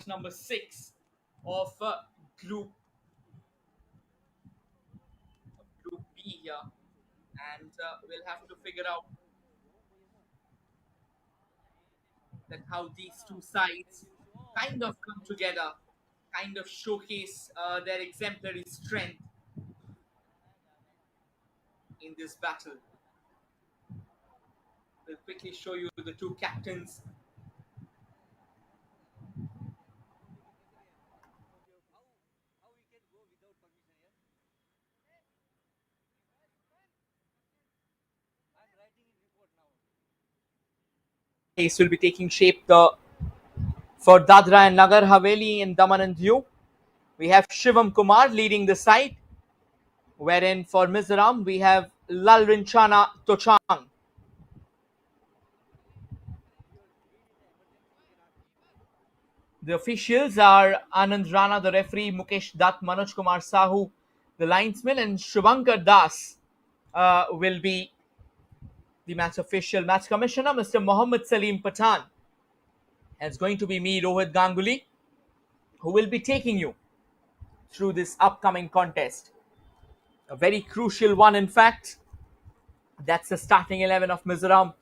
Number 6 of Group B here, and we'll have to figure out that how these two sides kind of come together, kind of showcase their exemplary strength in this battle. We'll quickly show you the two captains. Case will be taking shape for Dadra and Nagar Haveli and Daman and Diu. We have Shivam Kumar leading the side, wherein for Mizoram we have Lalrinchana Tochang. The officials are Anand Rana, the referee, Mukesh Dutt, Manoj Kumar Sahu, the linesman, and Shubhankar Das will be the match official. Match commissioner, Mr. Mohammad Salim Pathan. And it's going to be me, Rohit Ganguly, who will be taking you through this upcoming contest. A very crucial one, in fact. That's the starting 11 of Mizoram.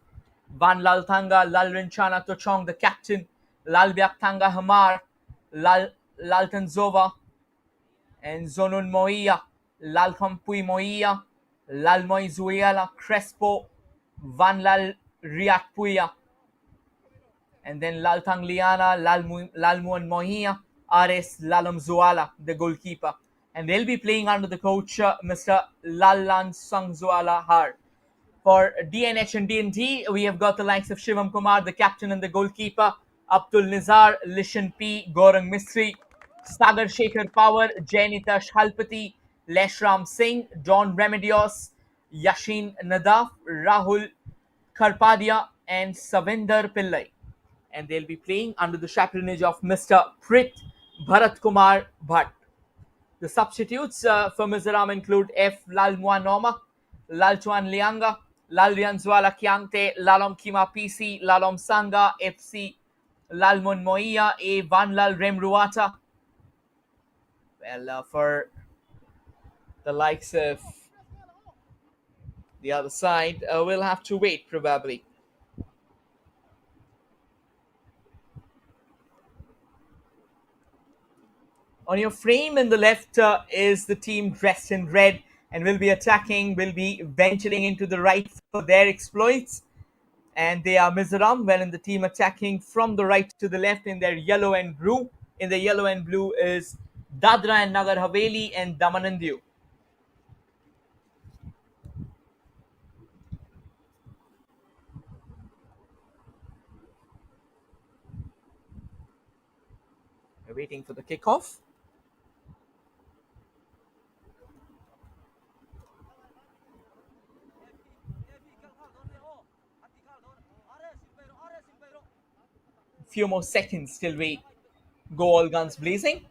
Van Lalthanga, Lalrinchana Tochong, the captain, Lalbyaktanga Hamar, Laltanzova, and Zonun Moia, Lalkampui Moia, Lalmoi Zuiala, Crespo, Van Lal Riatpuia, and then Laltang Liana, Lalmuan Moia, Ares Lalam Zuala, the goalkeeper. And they'll be playing under the coach, Mr. Lallan Sangzuala Har. For DNH and D&D, we have got the likes of Shivam Kumar, the captain and the goalkeeper, Abdul Nizar, Lishan P, Gorang Mistri, Sagar Shekhar Power, Jainita Shalpati, Leshram Singh, Don Remedios, Yashin Nadaf, Rahul Karpadia, and Savinder Pillai. And they'll be playing under the chaperonage of Mr. Prit Bharat Kumar Bhatt. The substitutes for Mizoram include F. Lalmua Nomak, Lalchuan Lianga, Lalrianzwala Kyangte, Lalom Kima PC, Lalom Sanga, FC, Lalmun Moia, A. Vanlal Remruata. Well, for the likes of the other side, we'll have to wait probably. On your frame in the left is the team dressed in red and will be attacking, will be venturing into the right for their exploits. And they are Mizoram, well in the team attacking from the right to the left in their yellow and blue. In the yellow and blue is Dadra and Nagar Haveli and Daman and Diu. We're waiting for the kickoff. Few more seconds till we go all guns blazing.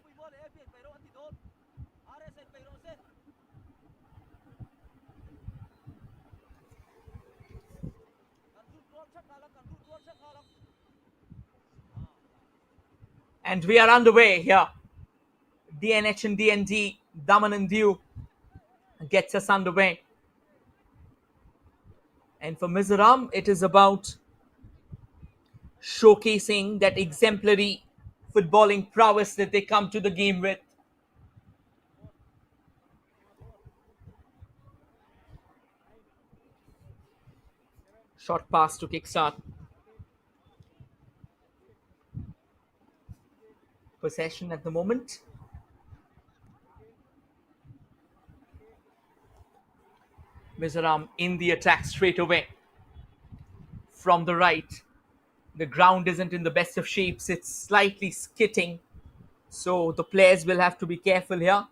And we are underway here. DNH and DND, Daman and Diu gets us underway. And for Mizoram, it is about showcasing that exemplary footballing prowess that they come to the game with. Short pass to kickstart. Possession at the moment. Mizoram in the attack straight away from the right. The ground isn't in the best of shapes, it's slightly skidding, so the players will have to be careful here.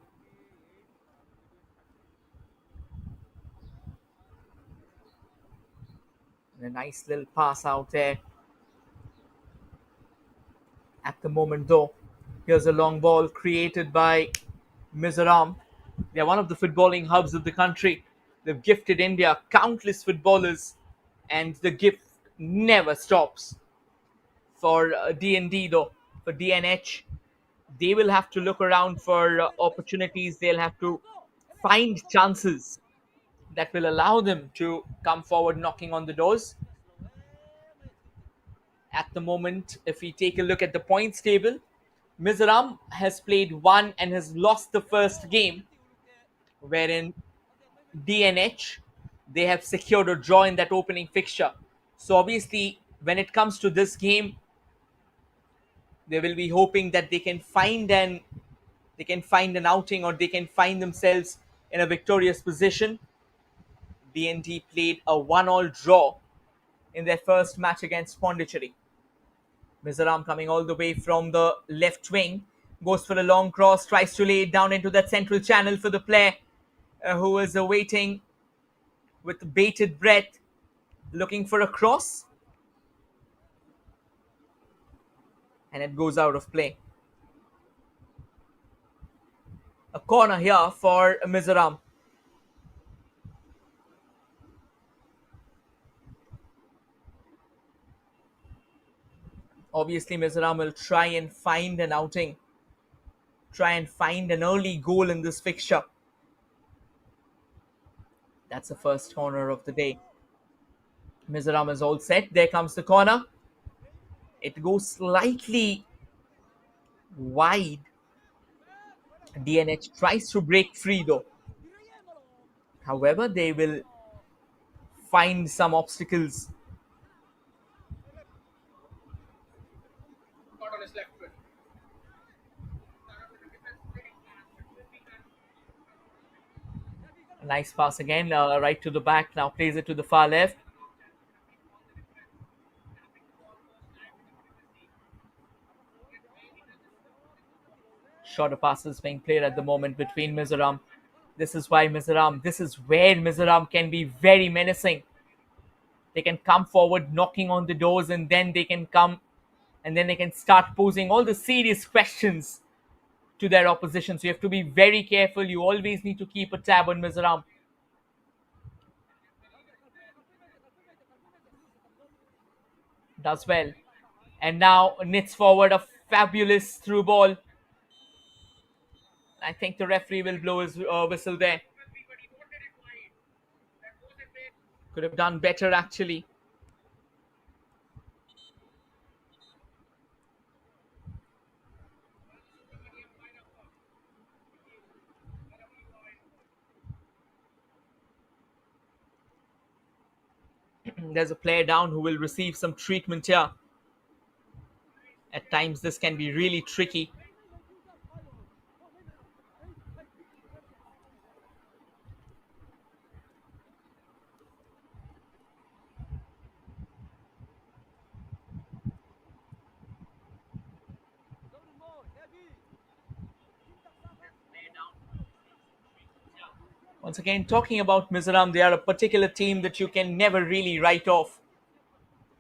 And a nice little pass out there at the moment, though. Here's a long ball created by Mizoram. They're one of the footballing hubs of the country. They've gifted India countless footballers, and the gift never stops. For D&D, though, for DNH, they will have to look around for opportunities. They'll have to find chances that will allow them to come forward knocking on the doors. At the moment, if we take a look at the points table, Mizoram has played one and has lost the first game, wherein DNH, they have secured a draw in that opening fixture. So obviously, when it comes to this game, they will be hoping that they can find an outing, or they can find themselves in a victorious position. DND played a 1-all draw in their first match against Pondicherry. Mizoram coming all the way from the left wing, goes for a long cross, tries to lay it down into that central channel for the player who is waiting with bated breath, looking for a cross, and it goes out of play. A corner here for Mizoram. Obviously, Mizoram will try and find an outing, try and find an early goal in this fixture. That's the first corner of the day. Mizoram is all set. There comes the corner. It goes slightly wide. DNH tries to break free though. However, they will find some obstacles. A nice pass again, right to the back. Now plays it to the far left. Shorter passes being played at the moment between Mizoram. This is where Mizoram can be very menacing. They can come forward knocking on the doors, and then they can come and then they can start posing all the serious questions to their opposition. So you have to be very careful. You always need to keep a tab on Mizoram. Does well. And now knits forward a fabulous through ball. I think the referee will blow his whistle there. Could have done better actually. There's a player down who will receive some treatment here. At times, this can be really tricky. Once again, talking about Mizoram, they are a particular team that you can never really write off.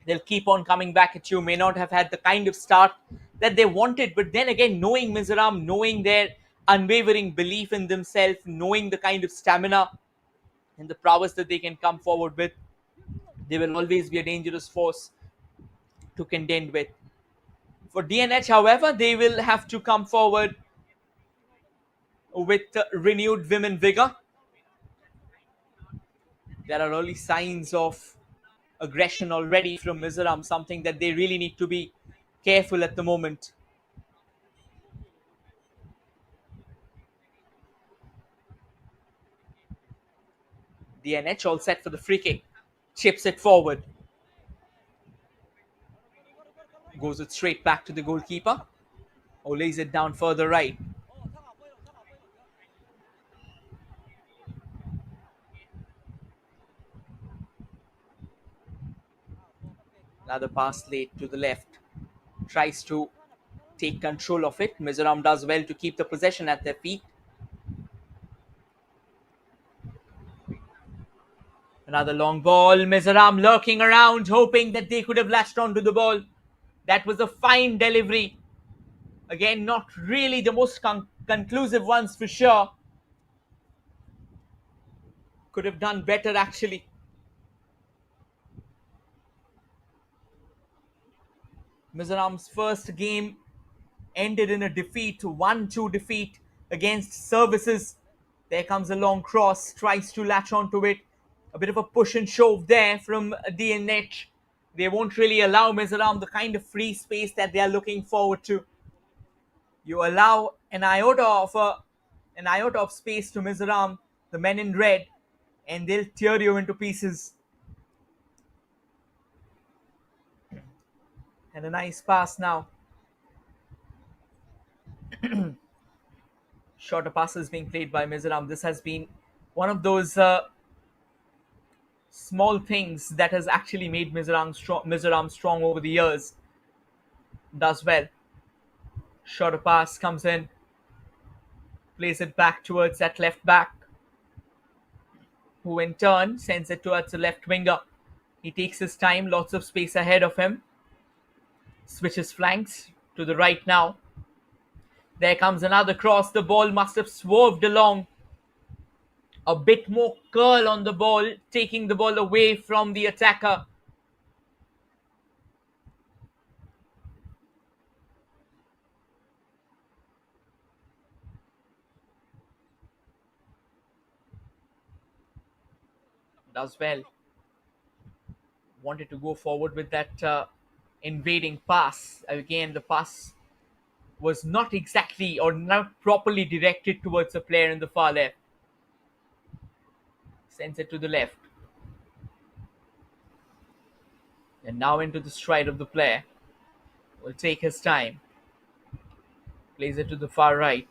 They'll keep on coming back at you. May not have had the kind of start that they wanted, but then again, knowing Mizoram, knowing their unwavering belief in themselves, knowing the kind of stamina and the prowess that they can come forward with, they will always be a dangerous force to contend with. For DNH, however, they will have to come forward with renewed vim and vigor. There are early signs of aggression already from Mizoram, something that they really need to be careful at the moment. DNH all set for the free kick. Chips it forward. Goes it straight back to the goalkeeper. Or lays it down further right. Another pass late to the left. Tries to take control of it. Mizoram does well to keep the possession at their feet. Another long ball. Mizoram lurking around, hoping that they could have latched onto the ball. That was a fine delivery. Again, not really the most conclusive ones for sure. Could have done better actually. Mizoram's first game ended in a defeat, 1-2 defeat against Services. There comes a long cross, tries to latch onto it. A bit of a push and shove there from DNH. They won't really allow Mizoram the kind of free space that they are looking forward to. You allow an iota of space to Mizoram, the men in red, and they'll tear you into pieces. And a nice pass now. Shorter passes being played by Mizoram. This has been one of those small things that has actually made Mizoram strong over the years. Does well. Shorter pass comes in. Plays it back towards that left back, who in turn sends it towards the left winger. He takes his time, lots of space ahead of him. Switches flanks to the right now. There comes another cross. The ball must have swerved along. A bit more curl on the ball, taking the ball away from the attacker. Does well. Wanted to go forward with that invading pass. Again, the pass was not exactly or not properly directed towards a player in the far left. Sends it to the left. And now into the stride of the player. Will take his time. Plays it to the far right.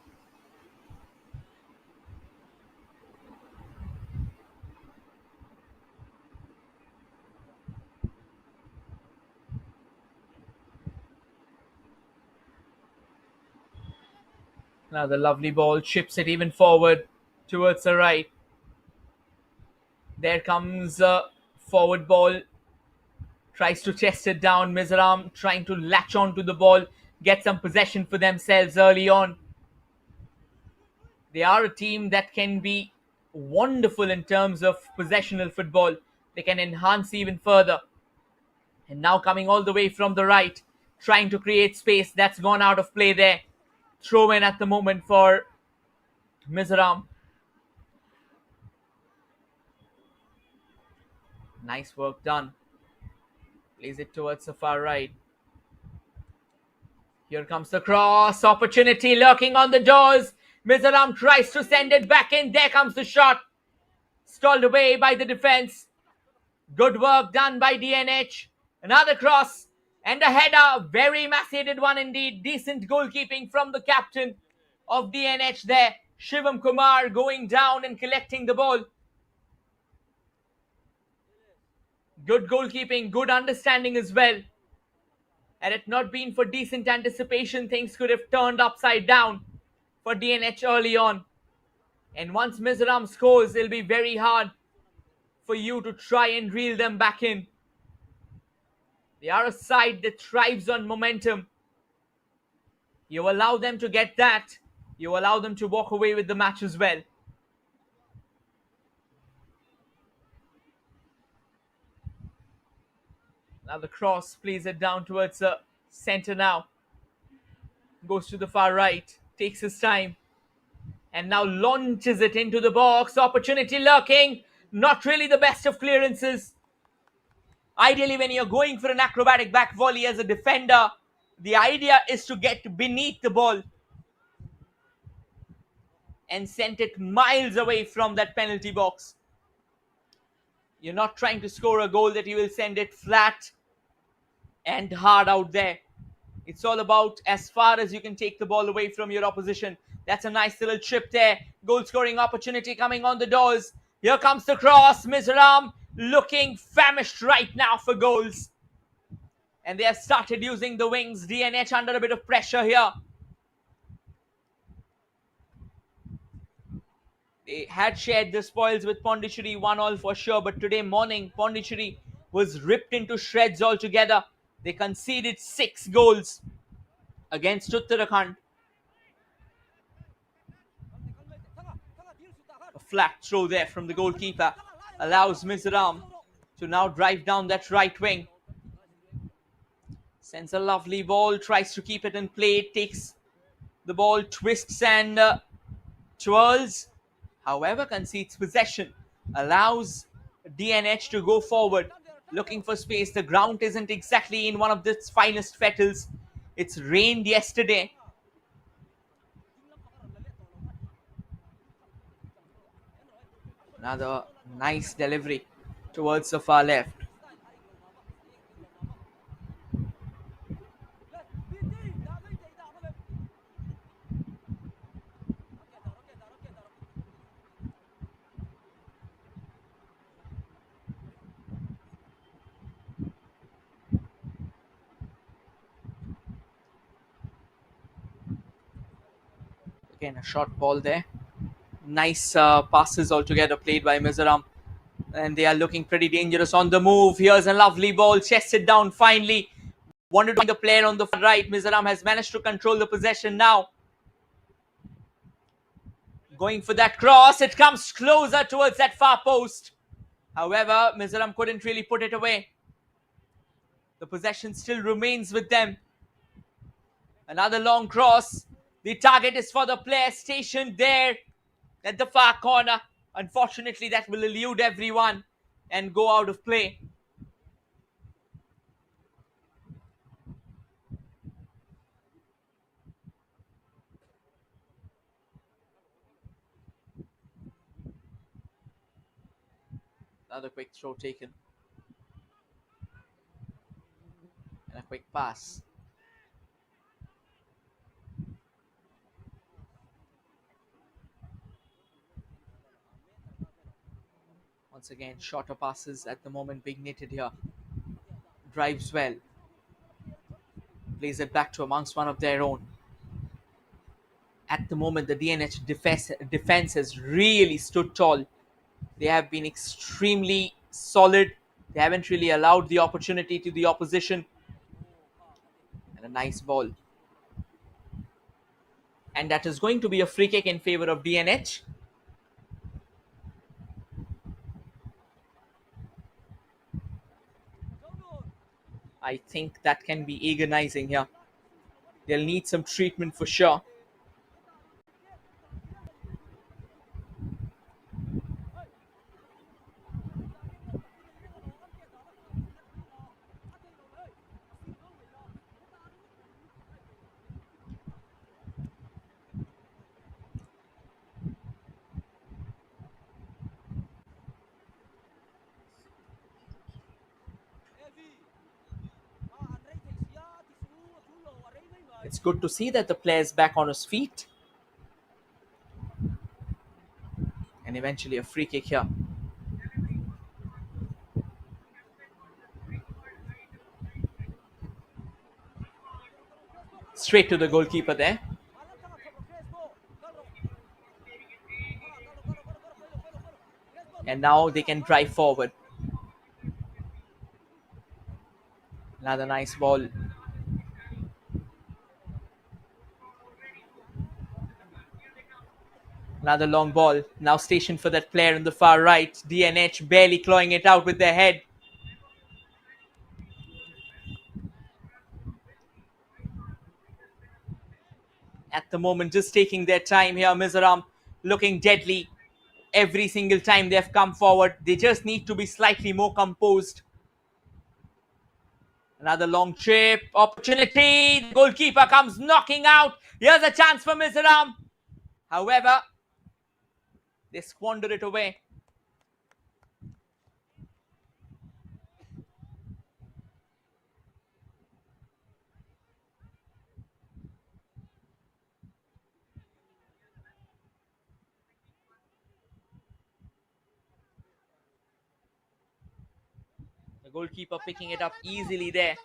Another lovely ball. Chips it even forward towards the right. There comes a forward ball. Tries to chest it down. Mizoram trying to latch onto the ball. Get some possession for themselves early on. They are a team that can be wonderful in terms of possessional football. They can enhance even further. And now coming all the way from the right. Trying to create space. That's gone out of play there. Throw in at the moment for Mizoram. Nice work done. Plays it towards the far right. Here comes the cross. Opportunity lurking on the doors. Mizoram tries to send it back in. There comes the shot. Stalled away by the defense. Good work done by DNH. Another cross. And a header. Very emaciated one indeed. Decent goalkeeping from the captain of DNH there. Shivam Kumar going down and collecting the ball. Good goalkeeping. Good understanding as well. Had it not been for decent anticipation, things could have turned upside down for DNH early on. And once Mizoram scores, it'll be very hard for you to try and reel them back in. They are a side that thrives on momentum. You allow them to get that, you allow them to walk away with the match as well. Now the cross plays it down towards the center now. Goes to the far right, takes his time, and now launches it into the box. Opportunity lurking. Not really the best of clearances. Ideally, when you're going for an acrobatic back volley as a defender, the idea is to get beneath the ball and send it miles away from that penalty box. You're not trying to score a goal that you will send it flat and hard out there. It's all about as far as you can take the ball away from your opposition. That's a nice little trip there. Goal scoring opportunity coming on the doors. Here comes the cross. Mizoram looking famished right now for goals. And they have started using the wings. DNH under a bit of pressure here. They had shared the spoils with Pondicherry 1-1 for sure, but today morning Pondicherry was ripped into shreds altogether. They conceded 6 goals against Uttarakhand. A flat throw there from the goalkeeper allows Mizoram to now drive down that right wing. Sends a lovely ball, tries to keep it in play, takes the ball, twists and twirls. However, concedes possession, allows DNH to go forward, looking for space. The ground isn't exactly in one of its finest fettles. It's rained yesterday. Another nice delivery towards the far left. Again, a short ball there. Nice passes altogether played by Mizoram. And they are looking pretty dangerous on the move. Here's a lovely ball, chested down finally. Wanted to find the player on the right. Mizoram has managed to control the possession now. Going for that cross. It comes closer towards that far post. However, Mizoram couldn't really put it away. The possession still remains with them. Another long cross. The target is for the player stationed there at the far corner. Unfortunately, that will elude everyone and go out of play. Another quick throw taken. And a quick pass. Once again, shorter passes at the moment being knitted here. Drives well. Plays it back to amongst one of their own. At the moment, the DNH defense has really stood tall. They have been extremely solid. They haven't really allowed the opportunity to the opposition. And a nice ball. And that is going to be a free kick in favor of DNH. I think that can be agonizing here. They'll need some treatment for sure. It's good to see that the player's back on his feet. And eventually a free kick here. Straight to the goalkeeper there. And now they can drive forward. Another nice ball. Another long ball. Now stationed for that player on the far right. DNH barely clawing it out with their head. At the moment, just taking their time here. Mizoram looking deadly every single time they have come forward. They just need to be slightly more composed. Another long chip. Opportunity. The goalkeeper comes knocking out. Here's a chance for Mizoram. However, they squander it away. Goalkeeper picking it up easily there.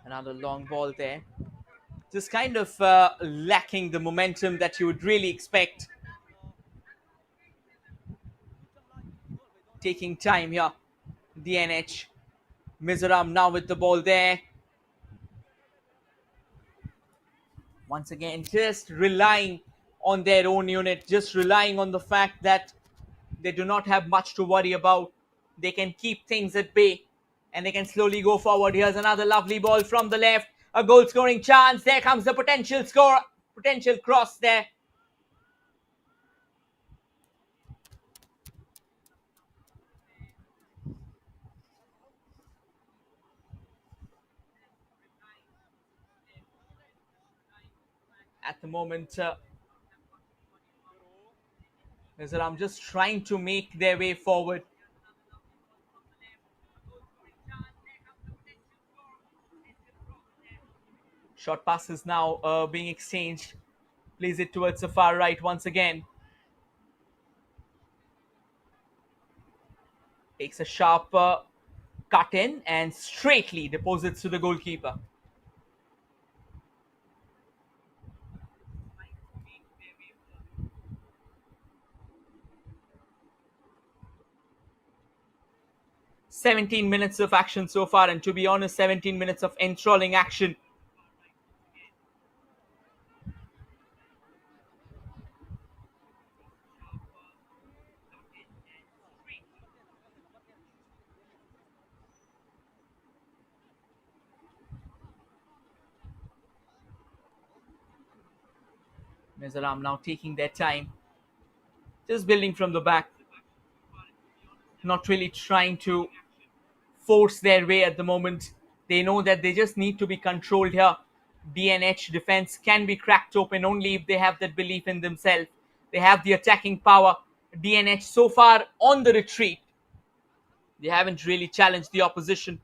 Another long ball there. Just kind of lacking the momentum that you would really expect. Taking time here. DNH. Mizoram now with the ball there. Once again, just relying on their own unit, just relying on the fact that they do not have much to worry about. They can keep things at bay and they can slowly go forward. Here's another lovely ball from the left. A goal scoring chance. There comes the potential score, potential cross there. At the moment, Mizoram just trying to make their way forward. Short passes now being exchanged. Plays it towards the far right once again. Takes a sharp cut in and straightly deposits to the goalkeeper. "17 minutes of action so far, and to be honest, 17 minutes of enthralling action. Mizoram now taking their time, just building from the back, not really trying to force their way at the moment. They know that they just need to be controlled here. DNH defense can be cracked open only if they have that belief in themselves. They have the attacking power. DNH so far on the retreat. They haven't really challenged the opposition.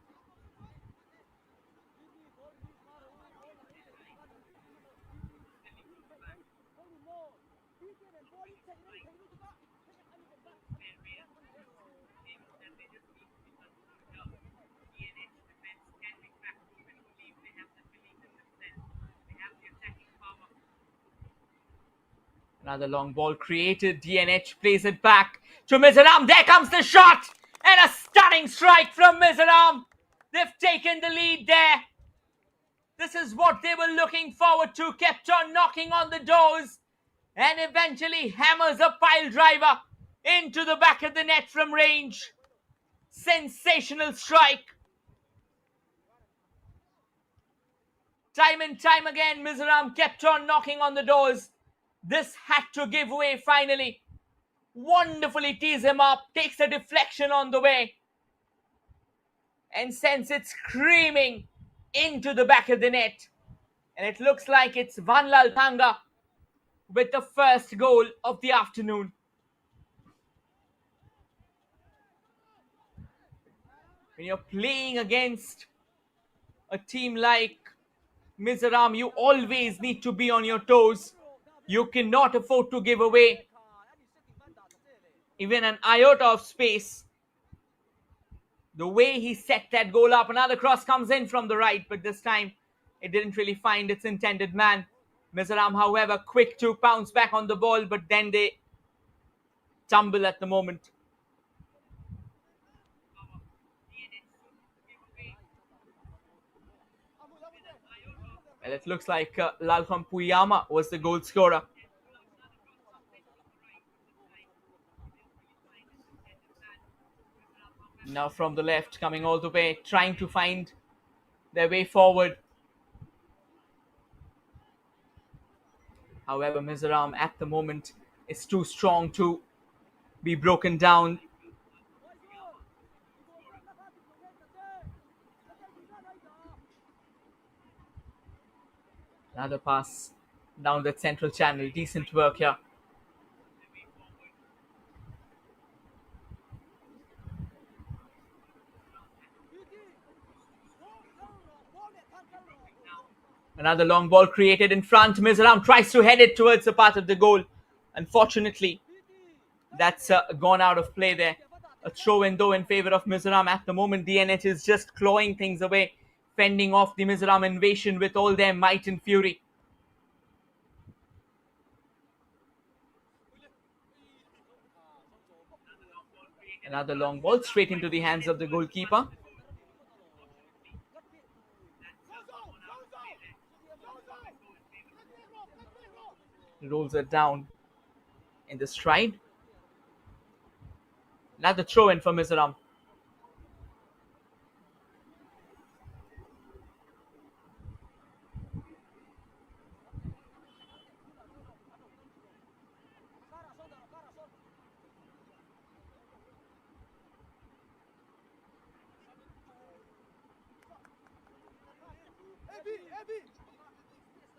Another long ball created. DNH plays it back to Mizoram. There comes the shot! And a stunning strike from Mizoram. They've taken the lead there. This is what they were looking forward to. Kept on knocking on the doors and eventually hammers a pile driver into the back of the net from range. Sensational strike. Time and time again, Mizoram kept on knocking on the doors. This had to give way finally. Wonderfully tees him up, takes a deflection on the way, and sends it screaming into the back of the net. And it looks like it's Vanlal Thanga with the first goal of the afternoon. When you're playing against a team like Mizoram, you always need to be on your toes. You cannot afford to give away even an iota of space. The way he set that goal up, another cross comes in from the right, but this time it didn't really find its intended man. Mizoram, however, quick to pounce back on the ball, but then they tumble at the moment. Well, it looks like Lalkham Puyama was the goal scorer. Now from the left, coming all the way, trying to find their way forward. However, Mizoram at the moment is too strong to be broken down. Another pass down that central channel. Decent work here. Another long ball created in front. Mizoram tries to head it towards the path of the goal. Unfortunately, that's gone out of play there. A throw in though in favor of Mizoram at the moment. DNH is just clawing things away, fending off the Mizoram invasion with all their might and fury. Another long ball straight into the hands of the goalkeeper. Rolls it down in the stride. Another throw in for Mizoram.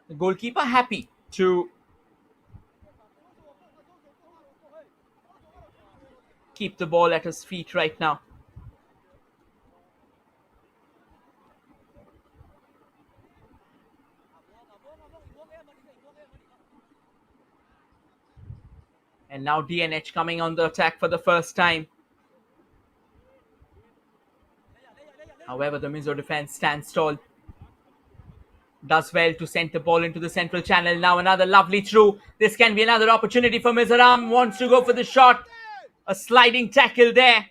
The goalkeeper happy to keep the ball at his feet right now. And now DNH coming on the attack for the first time. However, the Mizo defense stands tall. Does well to send the ball into the central channel. Now another lovely through. This can be another opportunity for Mizoram. Wants to go for the shot. A sliding tackle there.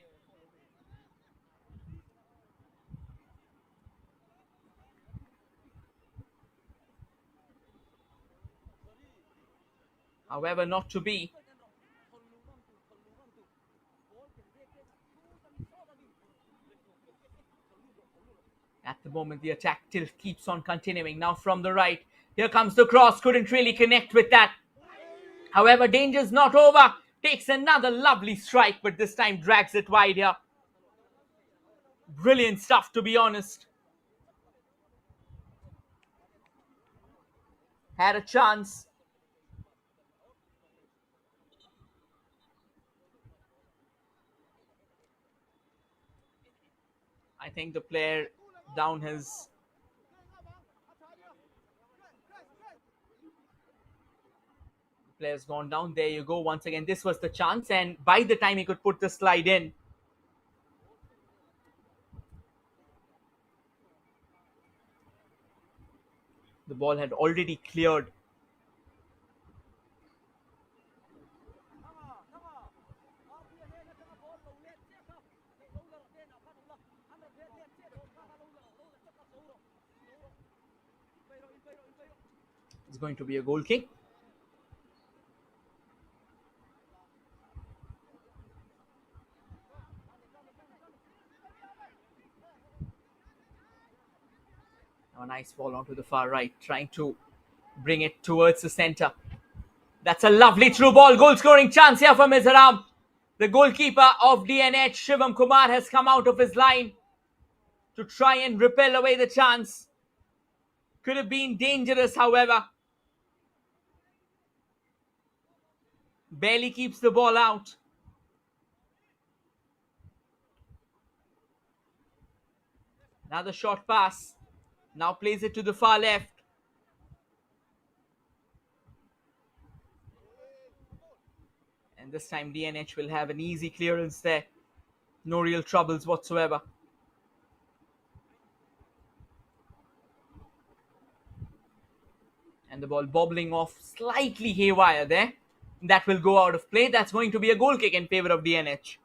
However, not to be. At the moment, the attack still keeps on continuing. Now from the right. Here comes the cross. Couldn't really connect with that. However, danger's not over. Takes another lovely strike, but this time drags it wide here. Brilliant stuff, to be honest. Had a chance. I think the player down his... Player's gone down. There you go. Once again, this was the chance. And by the time he could put the slide in, the ball had already cleared. It's going to be a goal kick. A nice ball onto the far right, trying to bring it towards the center. That's a lovely through ball. Goal scoring chance here for Mizoram. The goalkeeper of DNH, Shivam Kumar, has come out of his line to try and repel away the chance. Could have been dangerous, however. Barely keeps the ball out. Another short pass. Now plays it to the far left. And this time DNH will have an easy clearance there. No real troubles whatsoever. And the ball bobbling off slightly haywire there. That will go out of play. That's going to be a goal kick in favor of DNH.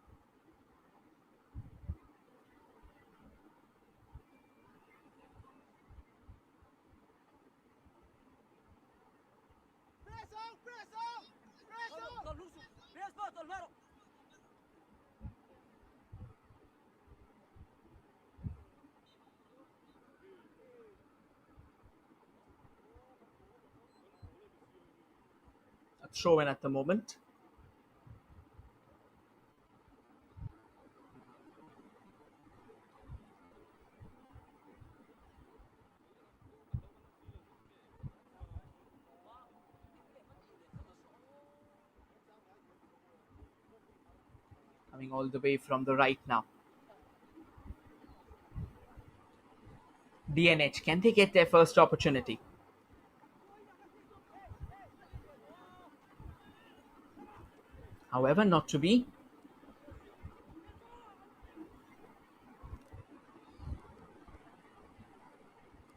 Throw in at the moment. Coming all the way from the right now. DNH, can they get their first opportunity? However, not to be.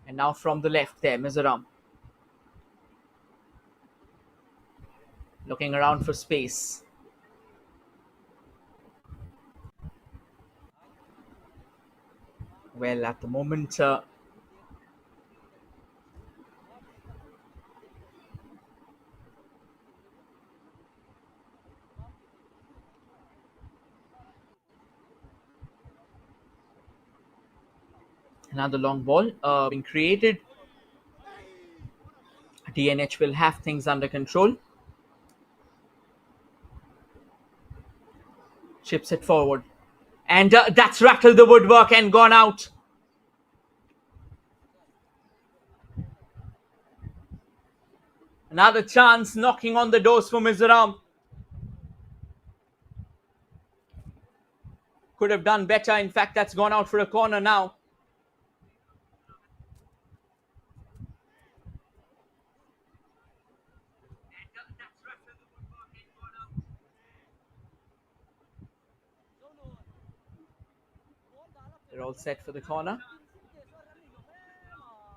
And now from the left there, Mizoram looking around for space. Well, at the moment, another long ball being created. DNH will have things under control. Chips it forward. And that's rattled the woodwork and gone out. Another chance knocking on the doors for Mizoram. Could have done better. In fact, that's gone out for a corner now. They're all set for the corner.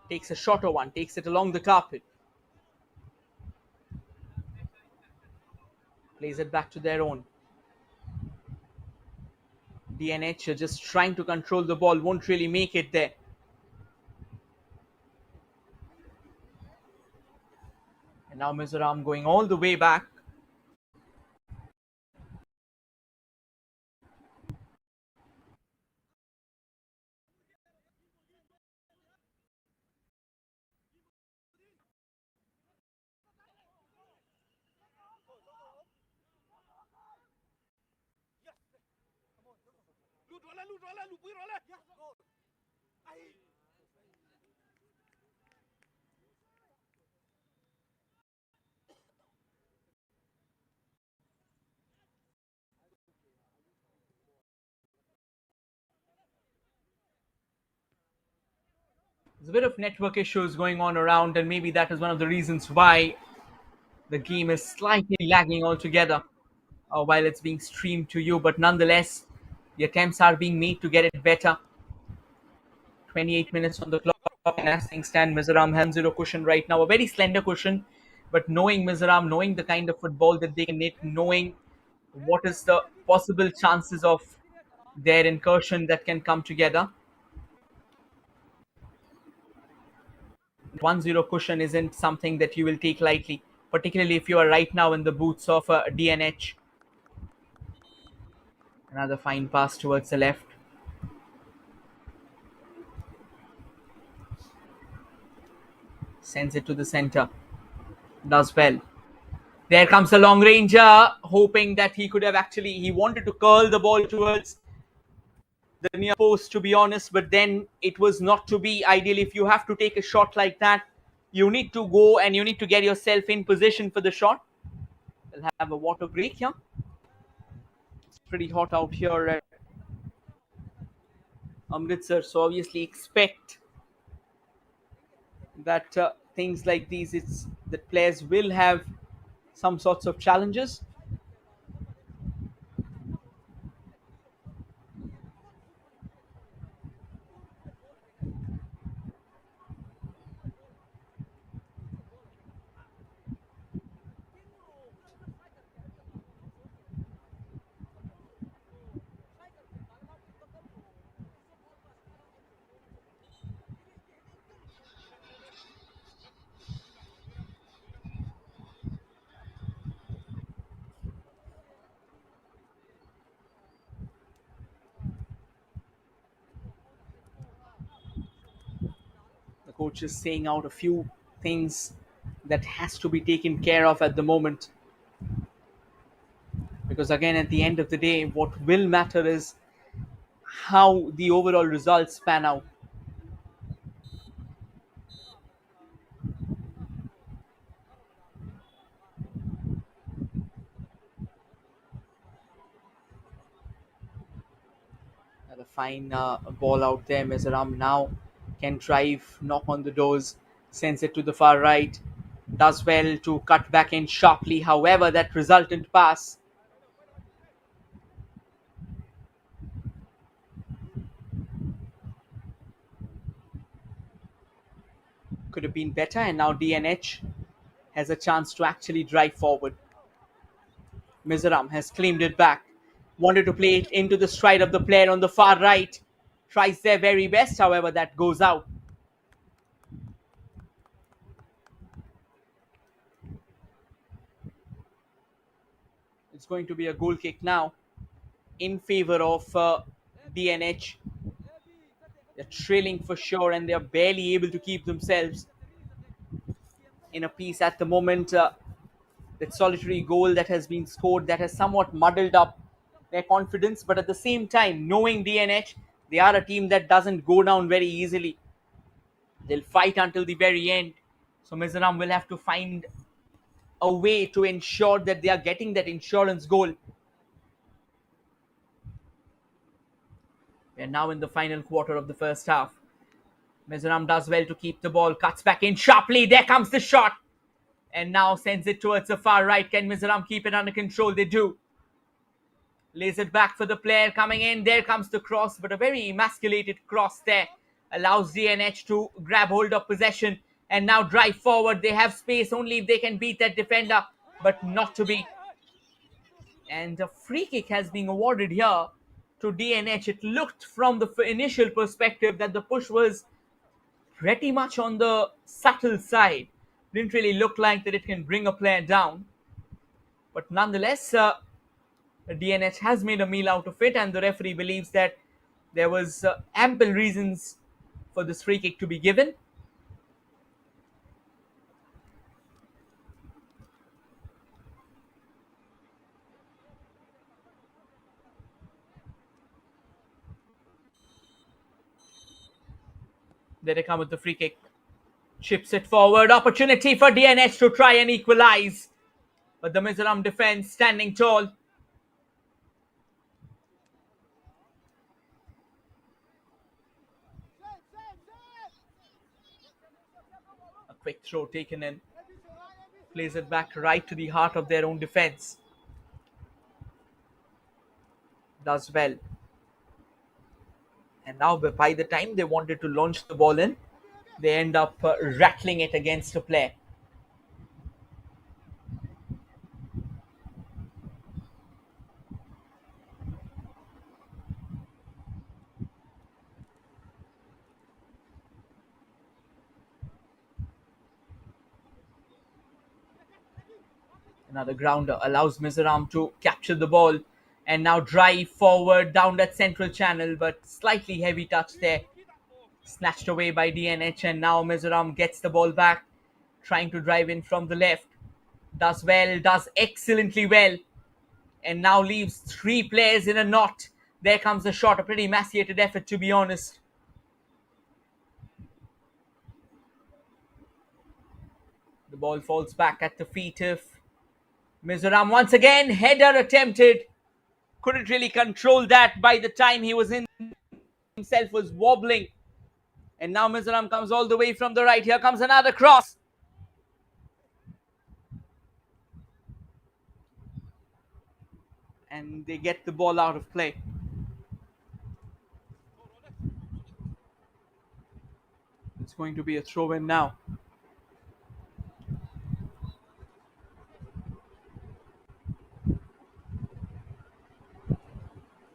Takes a shorter one, takes it along the carpet. Plays it back to their own. DNH are just trying to control the ball, won't really make it there. And now Mizoram going all the way back. There's a bit of network issues going on around, and maybe that is one of the reasons why the game is slightly lagging altogether while it's being streamed to you. But nonetheless, the attempts are being made to get it better. 28 minutes on the clock, and as things stand, Mizoram has 0 cushion right now. A very slender cushion, but knowing Mizoram, knowing the kind of football that they can hit, knowing what is the possible chances of their incursion that can come together. 1-0 cushion isn't something that you will take lightly, particularly if you are right now in the boots of DNH. Another fine pass towards the left. Sends it to the center. Does well. There comes the long ranger, hoping that he could have he wanted to curl the ball towards the near post, to be honest, but then it was not to be. Ideally, if you have to take a shot like that, you need to go and you need to get yourself in position for the shot. We'll have a water break here. It's pretty hot out here at Amritsar, so obviously expect that things like these, it's that players will have some sorts of challenges. The coach is saying out a few things that has to be taken care of at the moment, because again, at the end of the day, what will matter is how the overall results pan out. The fine ball out there. Mizoram now can drive, knock on the doors, sends it to the far right. Does well to cut back in sharply. However, that resultant pass Could have been better, and now DNH has a chance to actually drive forward. Mizoram has claimed it back. Wanted to play it into the stride of the player on the far right. Tries their very best, however, that goes out. It's going to be a goal kick now in favor of DNH. They're trailing for sure, and they're barely able to keep themselves in a piece at the moment. That solitary goal that has been scored that has somewhat muddled up their confidence, but at the same time, knowing DNH, they are a team that doesn't go down very easily. They'll fight until the very end. So Mizoram will have to find a way to ensure that they are getting that insurance goal. We are now in the final quarter of the first half. Mizoram does well to keep the ball, cuts back in sharply. There comes the shot. And now sends it towards the far right. Can Mizoram keep it under control? They do. Lays it back for the player coming in. There comes the cross, but a very emasculated cross there. Allows DNH to grab hold of possession and now drive forward. They have space only if they can beat that defender, but not to be. And a free kick has been awarded here to DNH. It looked from the initial perspective that the push was pretty much on the subtle side. Didn't really look like that it can bring a player down. But nonetheless, DNH has made a meal out of it, and the referee believes that there was ample reasons for this free kick to be given. There they come with the free kick. Chips it forward. Opportunity for DNH to try and equalize. But the Mizoram defense standing tall. A quick throw taken in. Plays it back right to the heart of their own defense. Does well. And now by the time they wanted to launch the ball in, they end up rattling it against a player. Another grounder allows Mizoram to capture the ball and now drive forward down that central channel, but slightly heavy touch there. Snatched away by DNH, and now Mizoram gets the ball back, trying to drive in from the left. Does well, does excellently well, and now leaves three players in a knot. There comes the shot, a pretty emaciated effort, to be honest. The ball falls back at the feet of Mizoram once again. Header attempted. Couldn't really control that by the time he was in. Himself was wobbling. And now Mizoram comes all the way from the right. Here comes another cross. And they get the ball out of play. It's going to be a throw in now.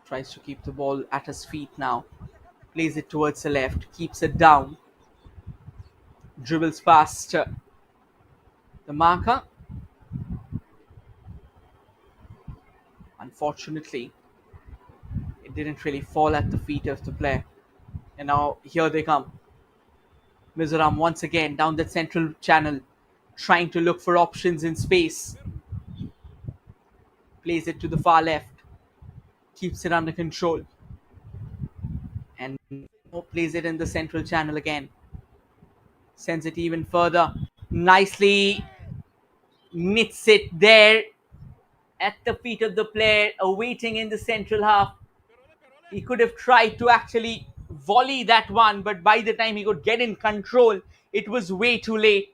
Tries to keep the ball at his feet now. Plays it towards the left. Keeps it down. Dribbles past the marker. Unfortunately, it didn't really fall at the feet of the player. And now here they come. Mizoram once again down the central channel, trying to look for options in space. Plays it to the far left. Keeps it under control. And plays it in the central channel again. Sends it even further. Nicely knits it there at the feet of the player, awaiting in the central half. He could have tried to actually volley that one, but by the time he could get in control, it was way too late.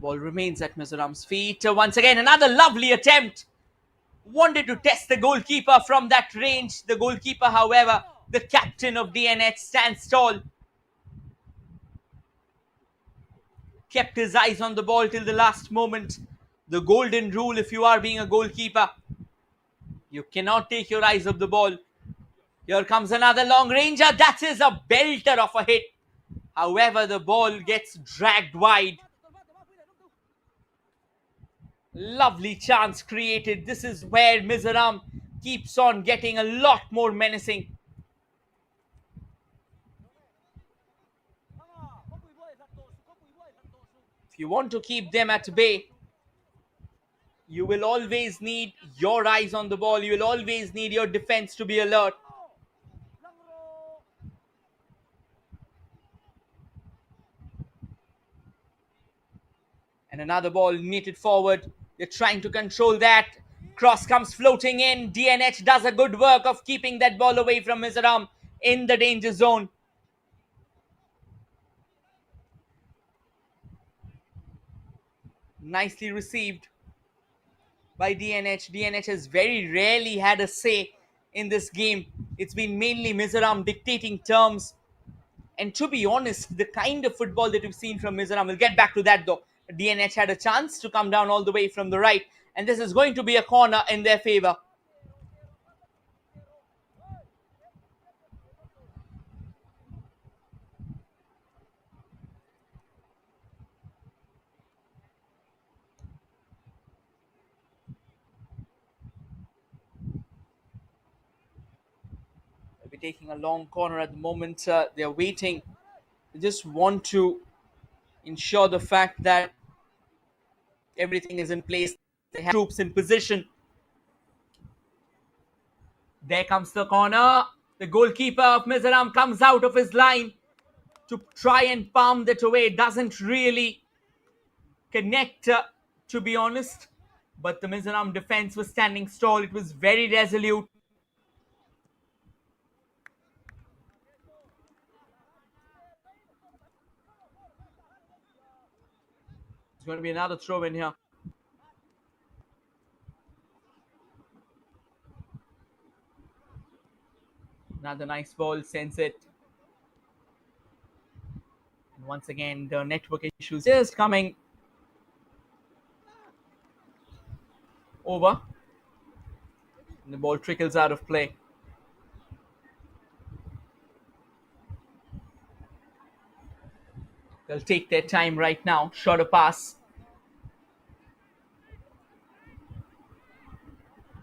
Ball remains at Mizoram's feet. Once again, another lovely attempt. Wanted to test the goalkeeper from that range. The goalkeeper, however, the captain of DNH, stands tall. Kept his eyes on the ball till the last moment. The golden rule, if you are being a goalkeeper, you cannot take your eyes off the ball. Here comes another long ranger. That is a belter of a hit. However, the ball gets dragged wide. Lovely chance created. This is where Mizoram keeps on getting a lot more menacing. If you want to keep them at bay, you will always need your eyes on the ball. You will always need your defense to be alert. And another ball knitted forward. They're trying to control that. Cross comes floating in. DNH does a good work of keeping that ball away from Mizoram in the danger zone. Nicely received by DNH. DNH has very rarely had a say in this game. It's been mainly Mizoram dictating terms. And to be honest, the kind of football that we've seen from Mizoram, we'll get back to that though. DNH had a chance to come down all the way from the right. And this is going to be a corner in their favor. They'll be taking a long corner at the moment. They're waiting. They just want to ensure the fact that everything is in place. They have troops in position. There comes the corner. The goalkeeper of Mizoram comes out of his line to try and palm that away. Doesn't really connect, to be honest. But the Mizoram defense was standing tall. It was very resolute. It's going to be another throw in here. Another nice ball, sends it. And once again, the network issues just coming over. And the ball trickles out of play. They'll take their time right now. Shorter pass.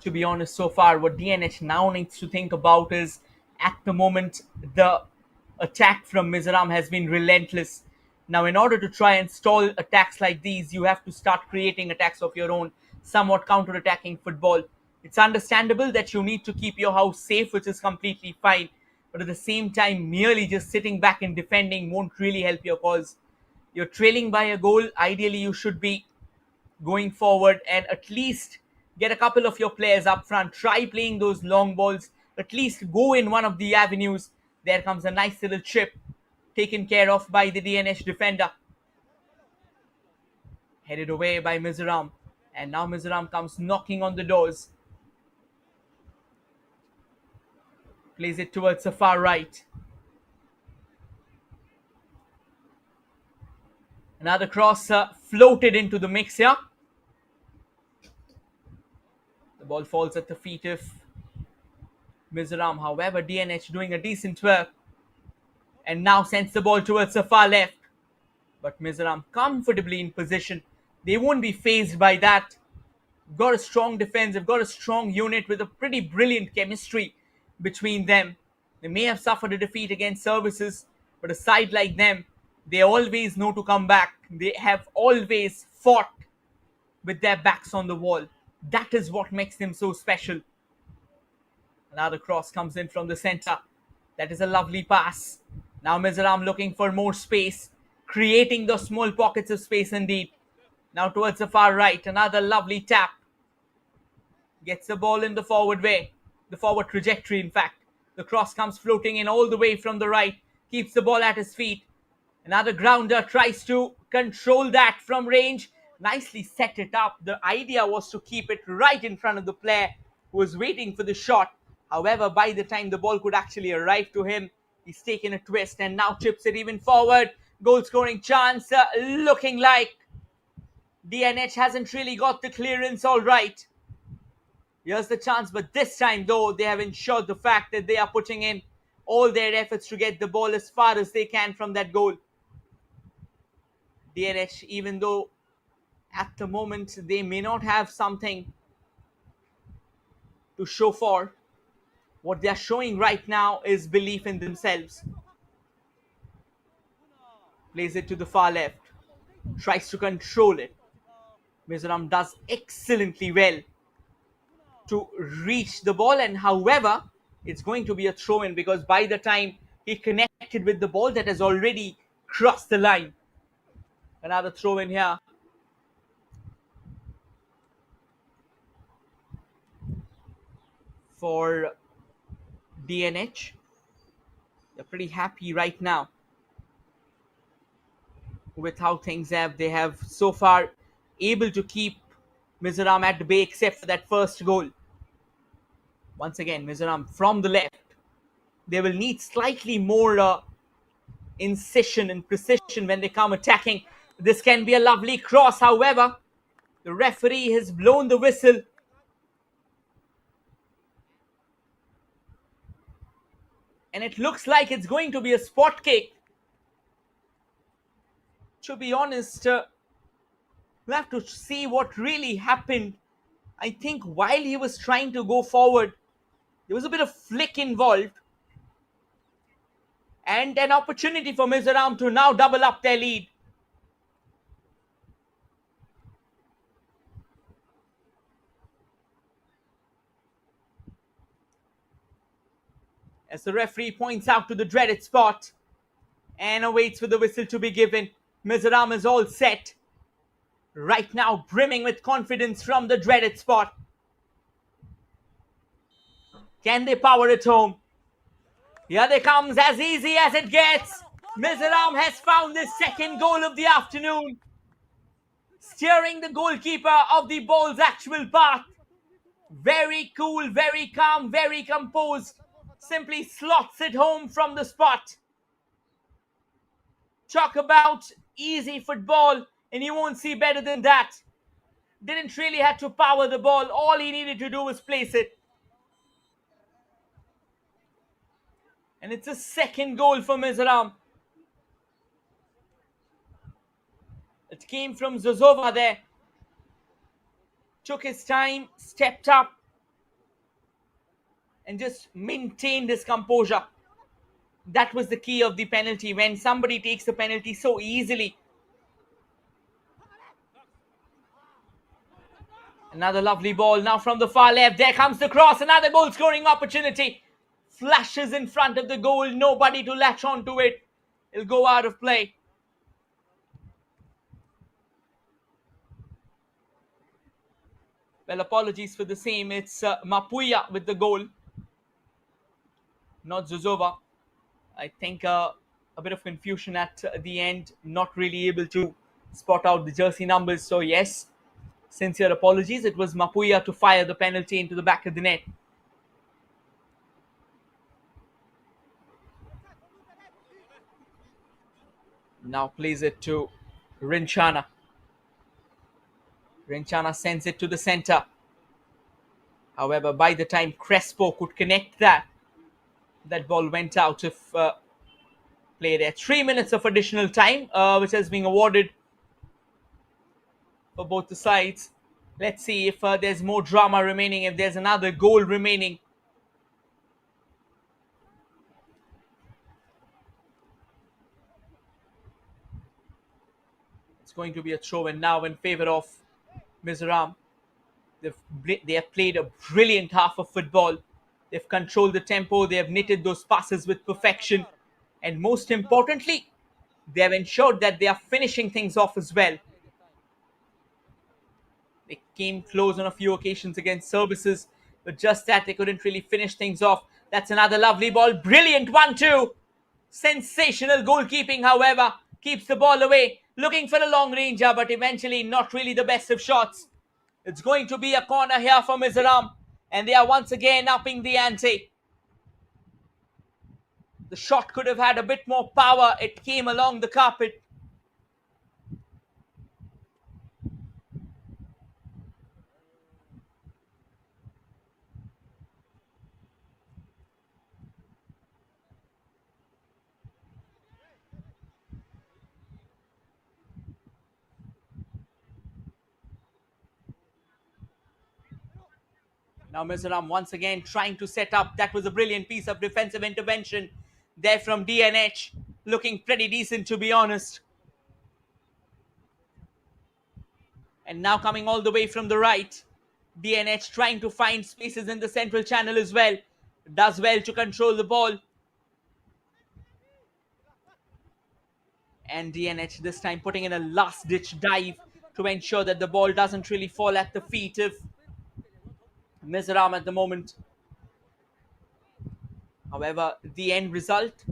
To be honest, so far, what DNH now needs to think about is, at the moment, the attack from Mizoram has been relentless. Now, in order to try and stall attacks like these, you have to start creating attacks of your own, somewhat counter-attacking football. It's understandable that you need to keep your house safe, which is completely fine. But at the same time, merely just sitting back and defending won't really help your cause. You're trailing by a goal. Ideally, you should be going forward and at least get a couple of your players up front. Try playing those long balls. At least go in one of the avenues. There comes a nice little chip taken care of by the DNH defender. Headed away by Mizoram. And now Mizoram comes knocking on the doors. Plays it towards the far right. Another cross floated into the mix here. The ball falls at the feet of Mizoram. However, DNH doing a decent work. And now sends the ball towards the far left. But Mizoram comfortably in position. They won't be fazed by that. They've got a strong defense. They've got a strong unit with a pretty brilliant chemistry between them. They may have suffered a defeat against Services, but a side like them, they always know to come back. They have always fought with their backs on the wall. That is what makes them so special. Another cross comes in from the center. That is a lovely pass. Now Mizoram looking for more space, creating those small pockets of space indeed. Now towards the far right, another lovely tap. Gets the ball in the forward way, the forward trajectory in fact. The cross comes floating in all the way from the right, keeps the ball at his feet. Another grounder tries to control that from range. Nicely set it up. The idea was to keep it right in front of the player who was waiting for the shot. However, by the time the ball could actually arrive to him, he's taken a twist and now chips it even forward. Goal scoring chance looking like DNH hasn't really got the clearance all right. Here's the chance, but this time though, they have ensured the fact that they are putting in all their efforts to get the ball as far as they can from that goal. DNH, even though at the moment they may not have something to show for, what they are showing right now is belief in themselves. Plays it to the far left, tries to control it. Mizoram does excellently well to reach the ball, and however, it's going to be a throw in because by the time he connected with the ball, that has already crossed the line. Another throw in here. For DNH, they're pretty happy right now with how things have. They have so far able to keep Mizoram at bay except for that first goal. Once again, Mizoram from the left. They will need slightly more incision and precision when they come attacking. This can be a lovely cross. However, the referee has blown the whistle. And it looks like it's going to be a spot kick. To be honest, we'll have to see what really happened. I think while he was trying to go forward, there was a bit of flick involved. And an opportunity for Mizoram to now double up their lead. As the referee points out to the dreaded spot and awaits for the whistle to be given. Mizoram is all set. Right now, brimming with confidence from the dreaded spot. Can they power it home? Here they comes, as easy as it gets. Mizoram has found the second goal of the afternoon. Steering the goalkeeper of the ball's actual path. Very cool, very calm, very composed. Simply slots it home from the spot. Talk about easy football, and you won't see better than that. Didn't really have to power the ball. All he needed to do was place it. And it's a second goal for Mizoram. It came from Zozova there. Took his time, stepped up, and just maintained his composure. That was the key of the penalty. When somebody takes the penalty so easily. Another lovely ball now from the far left. There comes the cross. Another goal scoring opportunity. Flashes in front of the goal. Nobody to latch onto it. It'll go out of play. Well, apologies for the same. It's Mapuya with the goal. Not Zuzova. I think a bit of confusion at the end. Not really able to spot out the jersey numbers. So yes, sincere apologies. It was Mapuya to fire the penalty into the back of the net. Now plays it to Rinchana. Rinchana sends it to the center. However, by the time Crespo could connect that ball went out of play there. 3 minutes of additional time, which has been awarded for both the sides. Let's see if there's more drama remaining, if there's another goal remaining. It's going to be a throw-in now in favor of Mizoram. They have played a brilliant half of football. They've controlled the tempo. They have knitted those passes with perfection. And most importantly, they have ensured that they are finishing things off as well. They came close on a few occasions against services, but just that they couldn't really finish things off. That's another lovely ball. Brilliant 1-2. Sensational goalkeeping, however. keeps the ball away, looking for a long ranger, but eventually not really the best of shots. It's going to be a corner here for Mizoram, and they are once again upping the ante. The shot could have had a bit more power. It came along the carpet. Now Mizoram once again trying to set up. That was a brilliant piece of defensive intervention there from DNH. Looking pretty decent, to be honest. And now coming all the way from the right, DNH trying to find spaces in the central channel as well. Does well to control the ball. And DNH this time putting in a last ditch dive to ensure that the ball doesn't really fall at the feet of Mizoram at the moment. However, the end result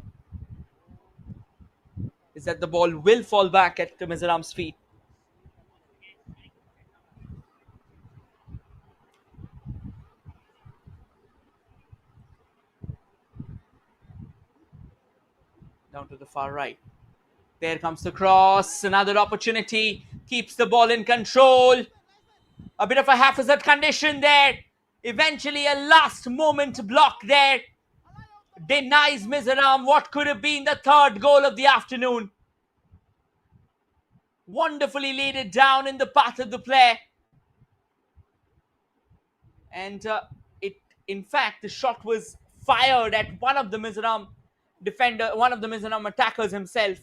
is that the ball will fall back at Mizoram's feet. Down to the far right. There comes the cross. Another opportunity. Keeps the ball in control. A bit of a haphazard condition there. Eventually, a last moment block there denies Mizoram what could have been the third goal of the afternoon. Wonderfully laid it down in the path of the play. And in fact, the shot was fired at one of the Mizoram one of the Mizoram attackers himself.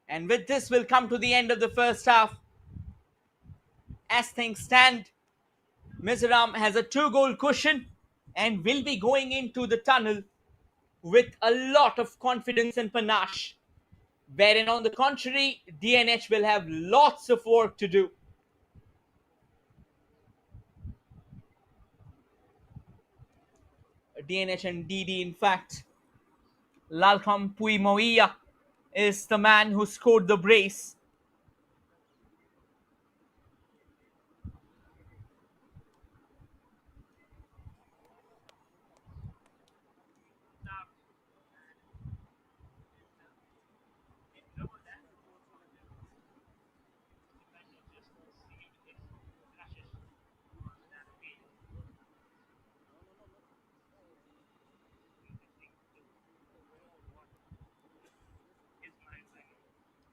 And with this, we'll come to the end of the first half. As things stand, Mizoram has a 2-goal cushion and will be going into the tunnel with a lot of confidence and panache. Wherein, on the contrary, DNH will have lots of work to do. DNH and DD, in fact, Lalkham Puimoia is the man who scored the brace.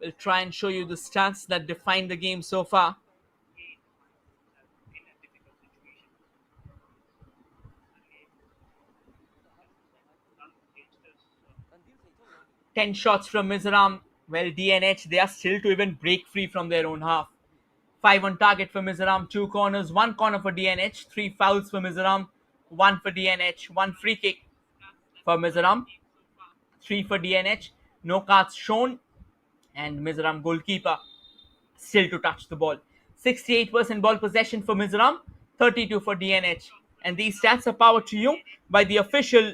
We'll try and show you the stats that define the game so far. 10 shots from Mizoram. Well, DNH, they are still to even break free from their own half. 5 on target for Mizoram, 2 corners, 1 corner for DNH, 3 fouls for Mizoram, 1 for DNH, 1 free kick for Mizoram, 3 for DNH, no cards shown, and Mizoram goalkeeper still to touch the ball. 68% ball possession for Mizoram, 32 for DNH. And these stats are powered to you by the official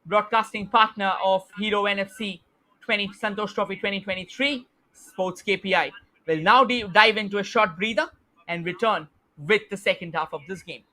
broadcasting partner of Hero NFC 20 Santosh Trophy 2023, Sports KPI. We'll now dive into a short breather and return with the second half of this game.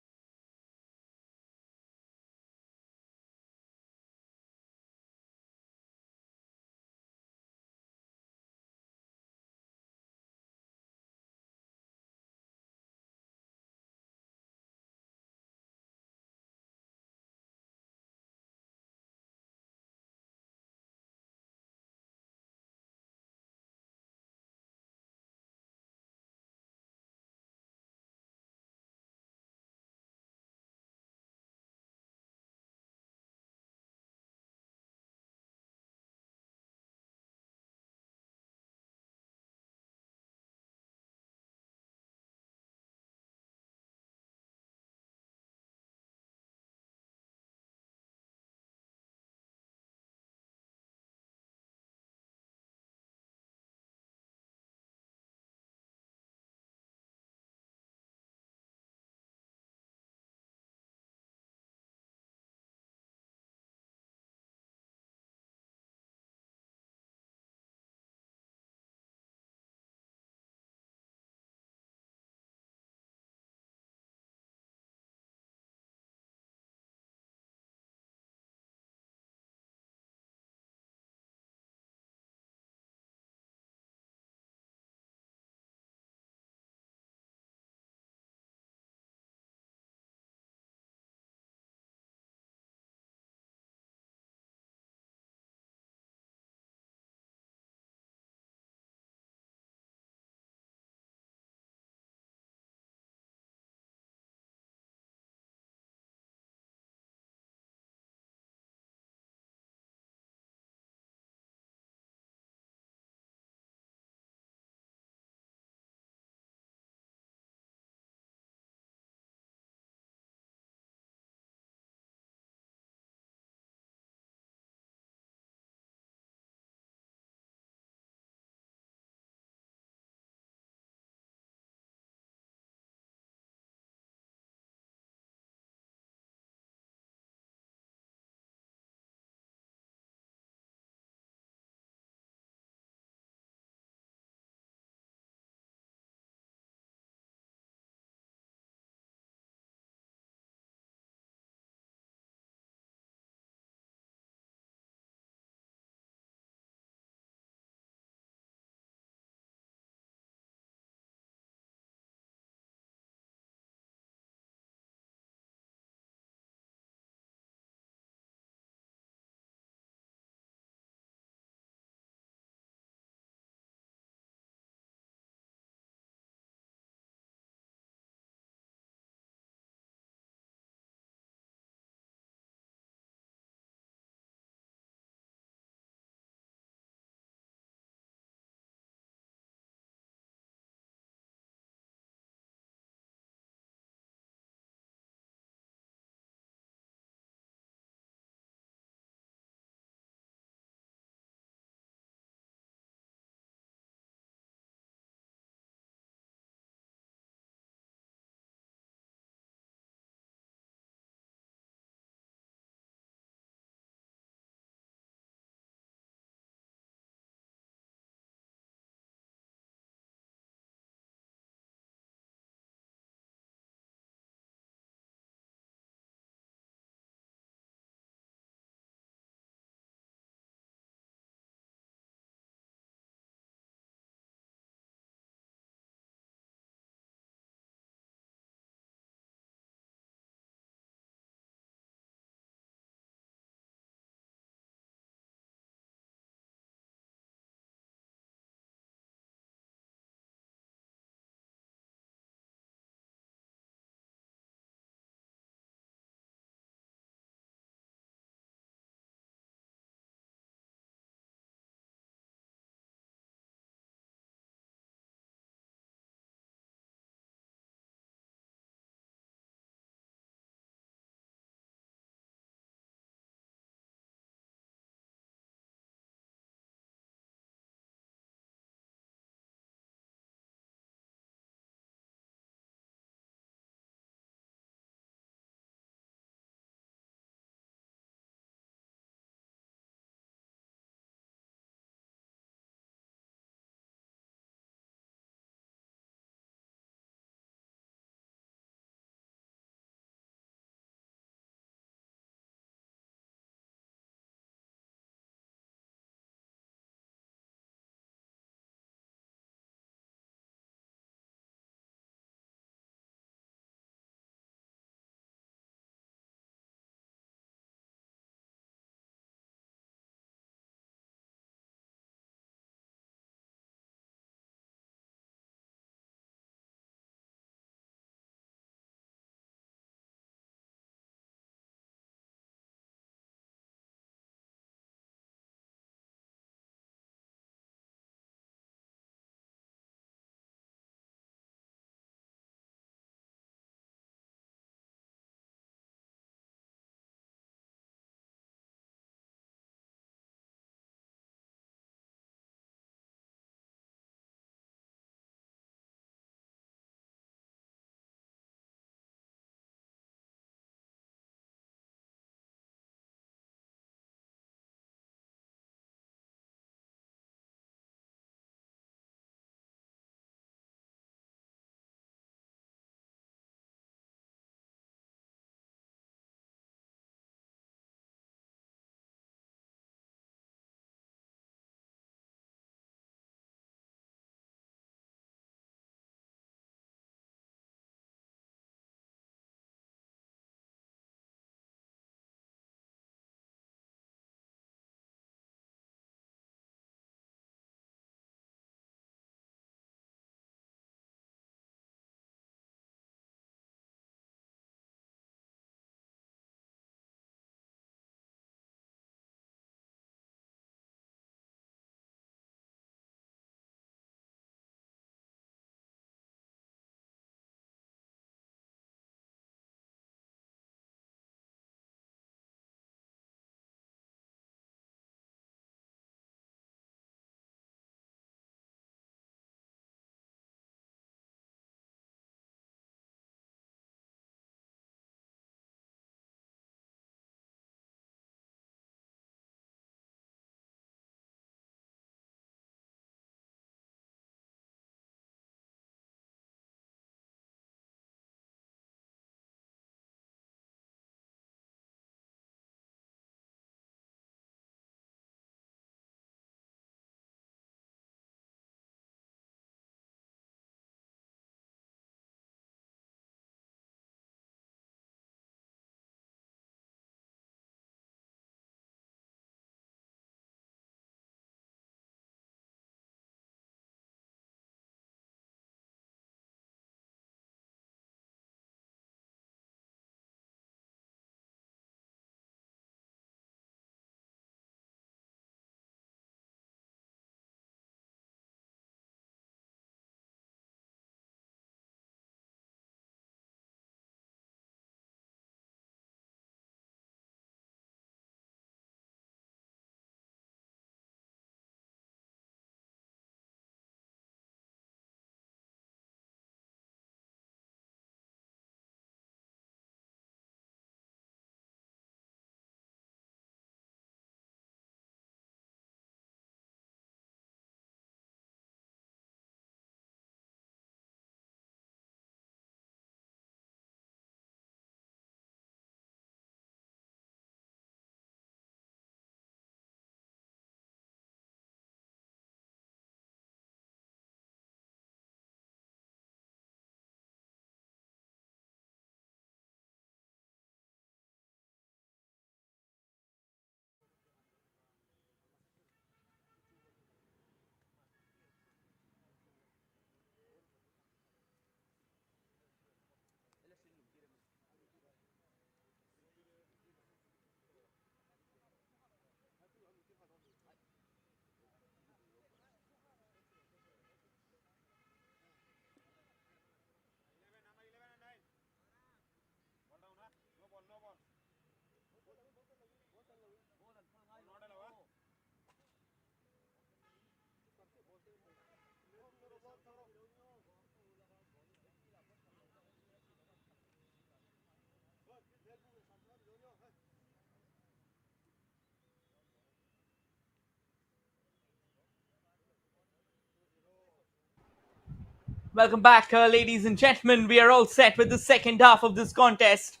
Welcome back, ladies and gentlemen. We are all set with the second half of this contest.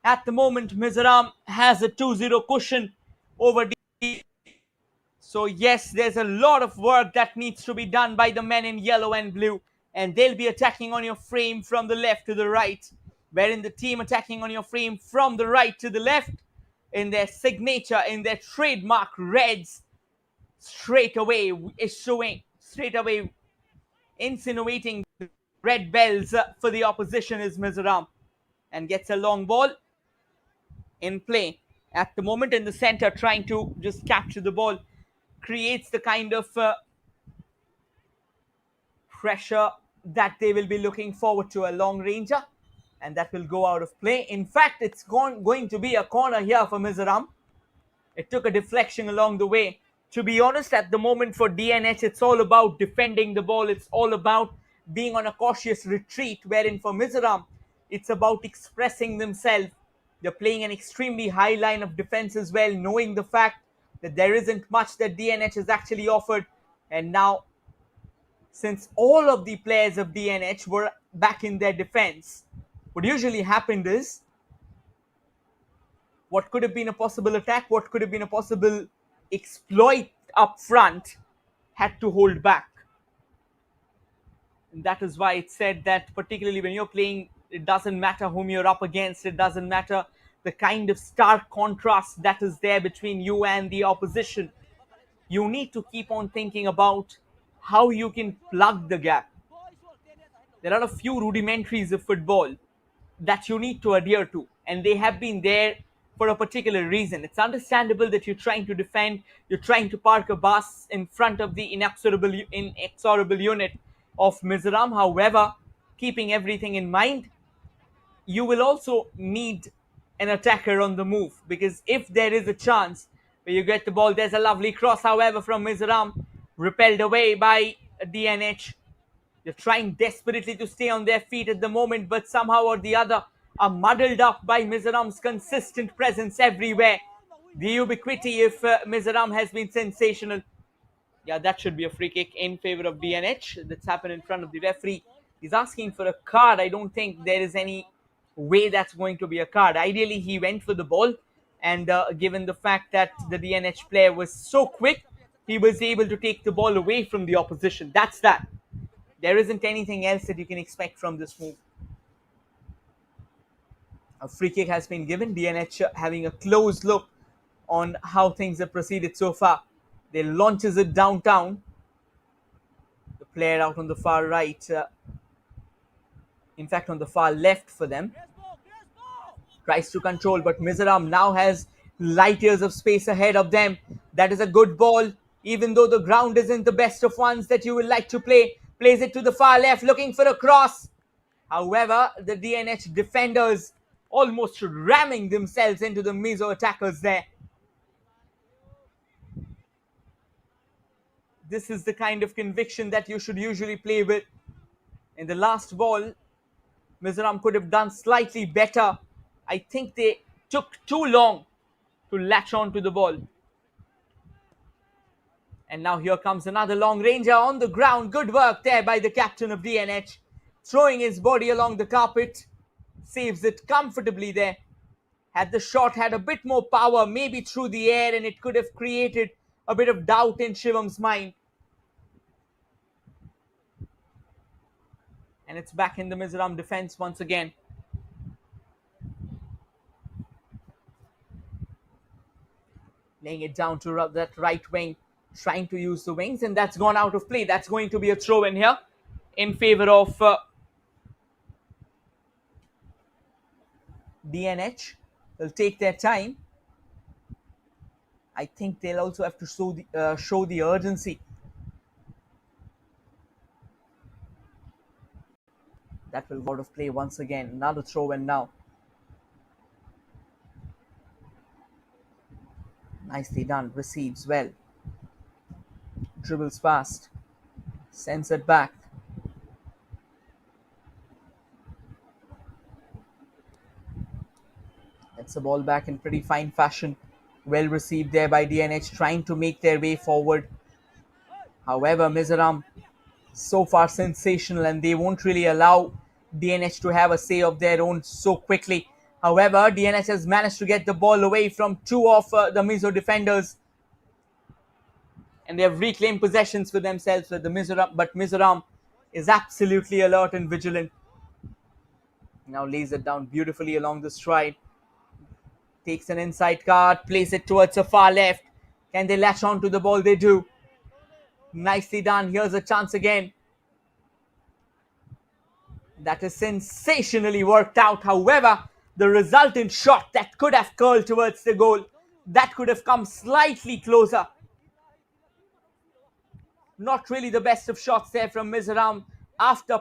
At the moment, Mizoram has a 2-0 cushion over the. So, yes, there's a lot of work that needs to be done by the men in yellow and blue. And they'll be attacking on your frame from the left to the right, wherein the team attacking on your frame from the right to the left in their signature, in their trademark reds, straight away issuing, straight away insinuating red bells for the opposition is Mizoram, and gets a long ball in play at the moment in the center, trying to just capture the ball, creates the kind of pressure that they will be looking forward to, a long ranger, and that will go out of play. In fact, it's going to be a corner here for Mizoram. It took a deflection along the way. To be honest, at the moment for DNH, it's all about defending the ball. It's all about being on a cautious retreat, wherein for Mizoram, it's about expressing themselves. They're playing an extremely high line of defense as well, knowing the fact that there isn't much that DNH has actually offered. And now, since all of the players of DNH were back in their defense, what usually happened is what could have been a possible attack, what could have been a possible exploit up front, had to hold back. And that is why it's said that particularly when you're playing, it doesn't matter whom you're up against, it doesn't matter the kind of stark contrast that is there between you and the opposition. You need to keep on thinking about how you can plug the gap. There are a few rudimentaries of football that you need to adhere to, and they have been there for a particular reason. It's understandable that you're trying to defend, you're trying to park a bus in front of the inexorable unit of Mizoram. However, keeping everything in mind, you will also need an attacker on the move, because if there is a chance where you get the ball, there's a lovely cross, however, from Mizoram, repelled away by DNH. They're trying desperately to stay on their feet at the moment, but somehow or the other are muddled up by Mizoram's consistent presence everywhere. The ubiquity of Mizoram has been sensational. Yeah, that should be a free kick in favor of DNH. That's happened in front of the referee. He's asking for a card. I don't think there is any way that's going to be a card. Ideally, he went for the ball, and given the fact that the DNH player was so quick, he was able to take the ball away from the opposition. That's that. There isn't anything else that you can expect from this move. A free kick has been given. DNH having a close look on how things have proceeded so far. They launches it downtown. The player out on the far right, in fact on the far left for them, tries to control, but Mizoram now has light years of space ahead of them. That is a good ball, even though the ground isn't the best of ones that you would like to play. Plays it to the far left, looking for a cross. However, the DNH defenders almost ramming themselves into the Mizo attackers there. This is the kind of conviction that you should usually play with. In the last ball, Mizoram could have done slightly better. I think they took too long to latch on to the ball. And now here comes another long ranger on the ground. Good work there by the captain of DNH. Throwing his body along the carpet. Saves it comfortably there. Had the shot had a bit more power, maybe through the air, and it could have created a bit of doubt in Shivam's mind. And it's back in the Mizoram defense once again. Laying it down to that right wing, trying to use the wings, and that's gone out of play. That's going to be a throw in here in favor of DNH. They'll take their time. I think they'll also have to show the urgency. That will go out of play once again. Another throw in now. Nicely done. Receives well. Dribbles fast. Sends it back. Gets the ball back in pretty fine fashion. Well received there by DNH, trying to make their way forward. However, Mizoram So far sensational, and they won't really allow DNH to have a say of their own so quickly. However, DNH has managed to get the ball away from two of the Mizo defenders, and they have reclaimed possessions for themselves with the Mizoram. But Mizoram is absolutely alert and vigilant. Now lays it down beautifully along the stride. Takes an inside card, plays it towards the far left. Can they latch on to the ball? They do. Nicely done. Here's a chance again. That is sensationally worked out. However, the resultant shot that could have curled towards the goal, that could have come slightly closer. Not really the best of shots there from Mizoram,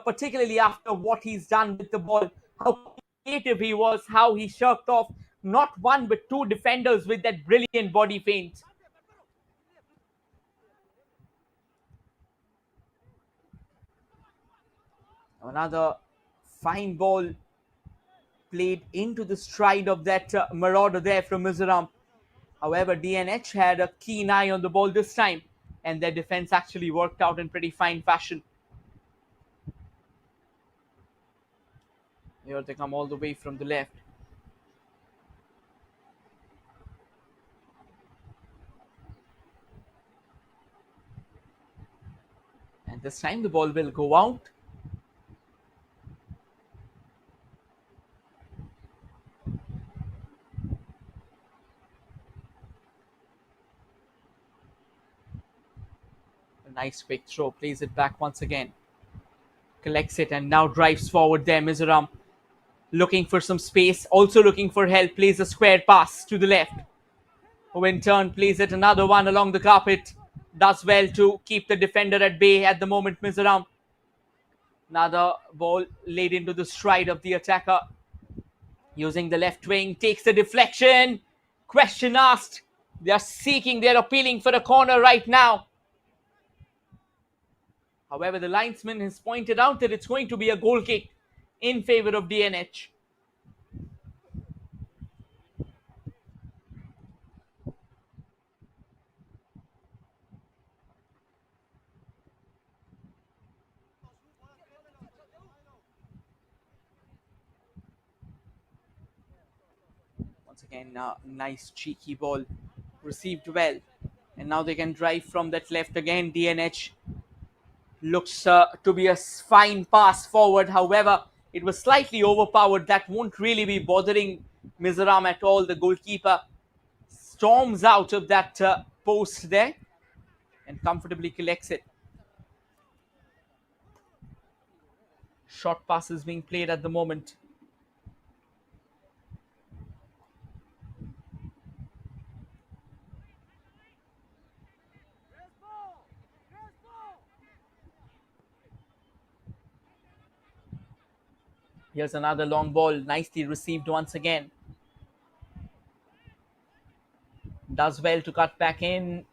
particularly after what he's done with the ball. How creative he was, how he shirked off not one but two defenders with that brilliant body feint. Another fine ball played into the stride of that marauder there from Mizoram. However, DNH had a keen eye on the ball this time, and their defense actually worked out in pretty fine fashion. Here they come all the way from the left. And this time the ball will go out. A nice quick throw, plays it back once again. Collects it and now drives forward there. Mizoram looking for some space, also looking for help, plays a square pass to the left, who in turn plays it another one along the carpet. Does well to keep the defender at bay at the moment, Mizoram. Another ball laid into the stride of the attacker. Using the left wing, takes the deflection. Question asked. They're appealing for a corner right now. However, the linesman has pointed out that it's going to be a goal kick in favor of DNH. Once again, nice cheeky ball received well. And now they can drive from that left again. DNH looks to be a fine pass forward. However, it was slightly overpowered. That won't really be bothering Mizoram at all. The goalkeeper storms out of that post there and comfortably collects it. Short passes being played at the moment. Here's another long ball, nicely received once again. Does well to cut back in.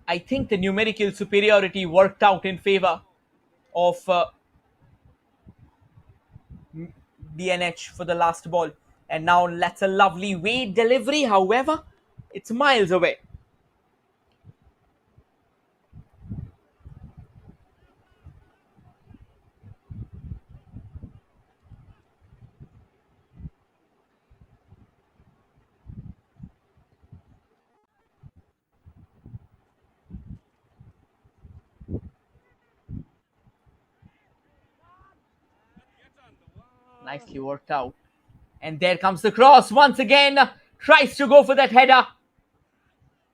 I think the numerical superiority worked out in favor of DNH for the last ball. And now that's a lovely weight delivery. However, it's miles away. Nicely worked out. And there comes the cross once again. Tries to go for that header.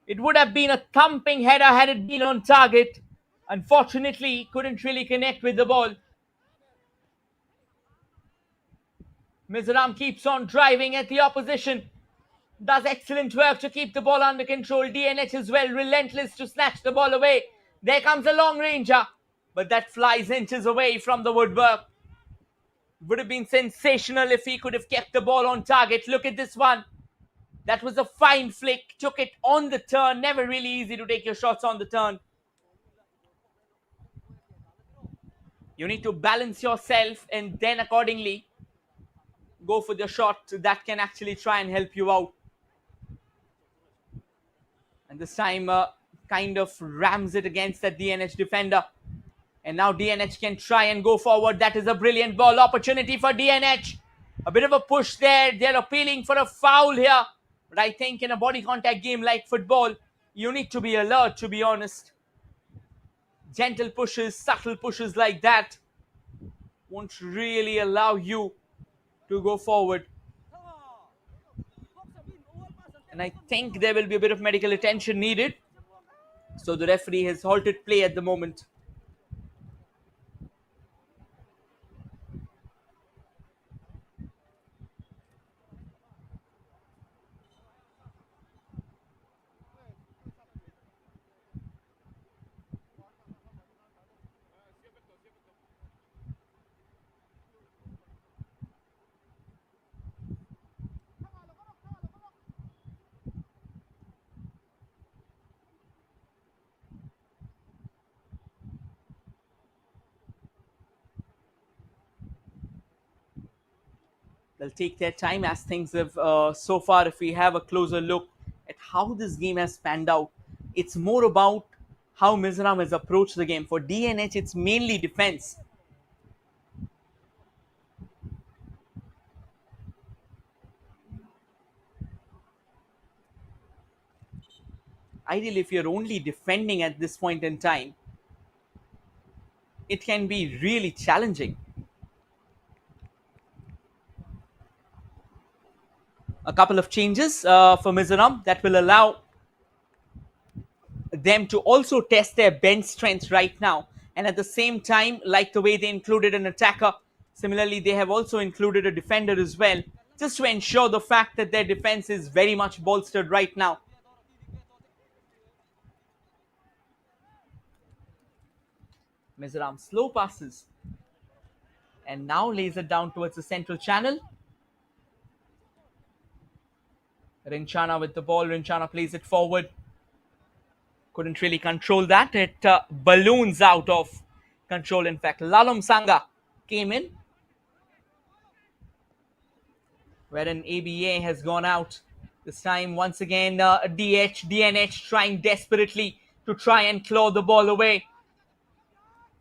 It would have been a thumping header had it been on target. Unfortunately, couldn't really connect with the ball. Mizoram keeps on driving at the opposition. Does excellent work to keep the ball under control. DNH is well relentless to snatch the ball away. There comes a long ranger, but that flies inches away from the woodwork. Would have been sensational if he could have kept the ball on target. Look at this one. That was a fine flick. Took it on the turn. Never really easy to take your shots on the turn. You need to balance yourself and then accordingly go for the shot that can actually try and help you out. And this time kind of rams it against that DNH defender. And now DNH can try and go forward. That is a brilliant ball opportunity for DNH. A bit of a push there. They're appealing for a foul here. But I think in a body contact game like football, you need to be alert, to be honest. Gentle pushes, subtle pushes like that won't really allow you to go forward. And I think there will be a bit of medical attention needed. So the referee has halted play at the moment. They'll take their time as things have so far. If we have a closer look at how this game has panned out, it's more about how Mizoram has approached the game. For DNH, it's mainly defense. Ideally, if you're only defending at this point in time, it can be really challenging. A couple of changes for Mizoram that will allow them to also test their bench strength right now. And at the same time, like the way they included an attacker, similarly, they have also included a defender as well, just to ensure the fact that their defense is very much bolstered right now. Mizoram slow passes and now lays it down towards the central channel. Rinchana with the ball. Rinchana plays it forward. Couldn't really control that. It balloons out of control. In fact, Lalom Sanga came in, wherein ABA has gone out. This time, once again, DNH trying desperately to try and claw the ball away.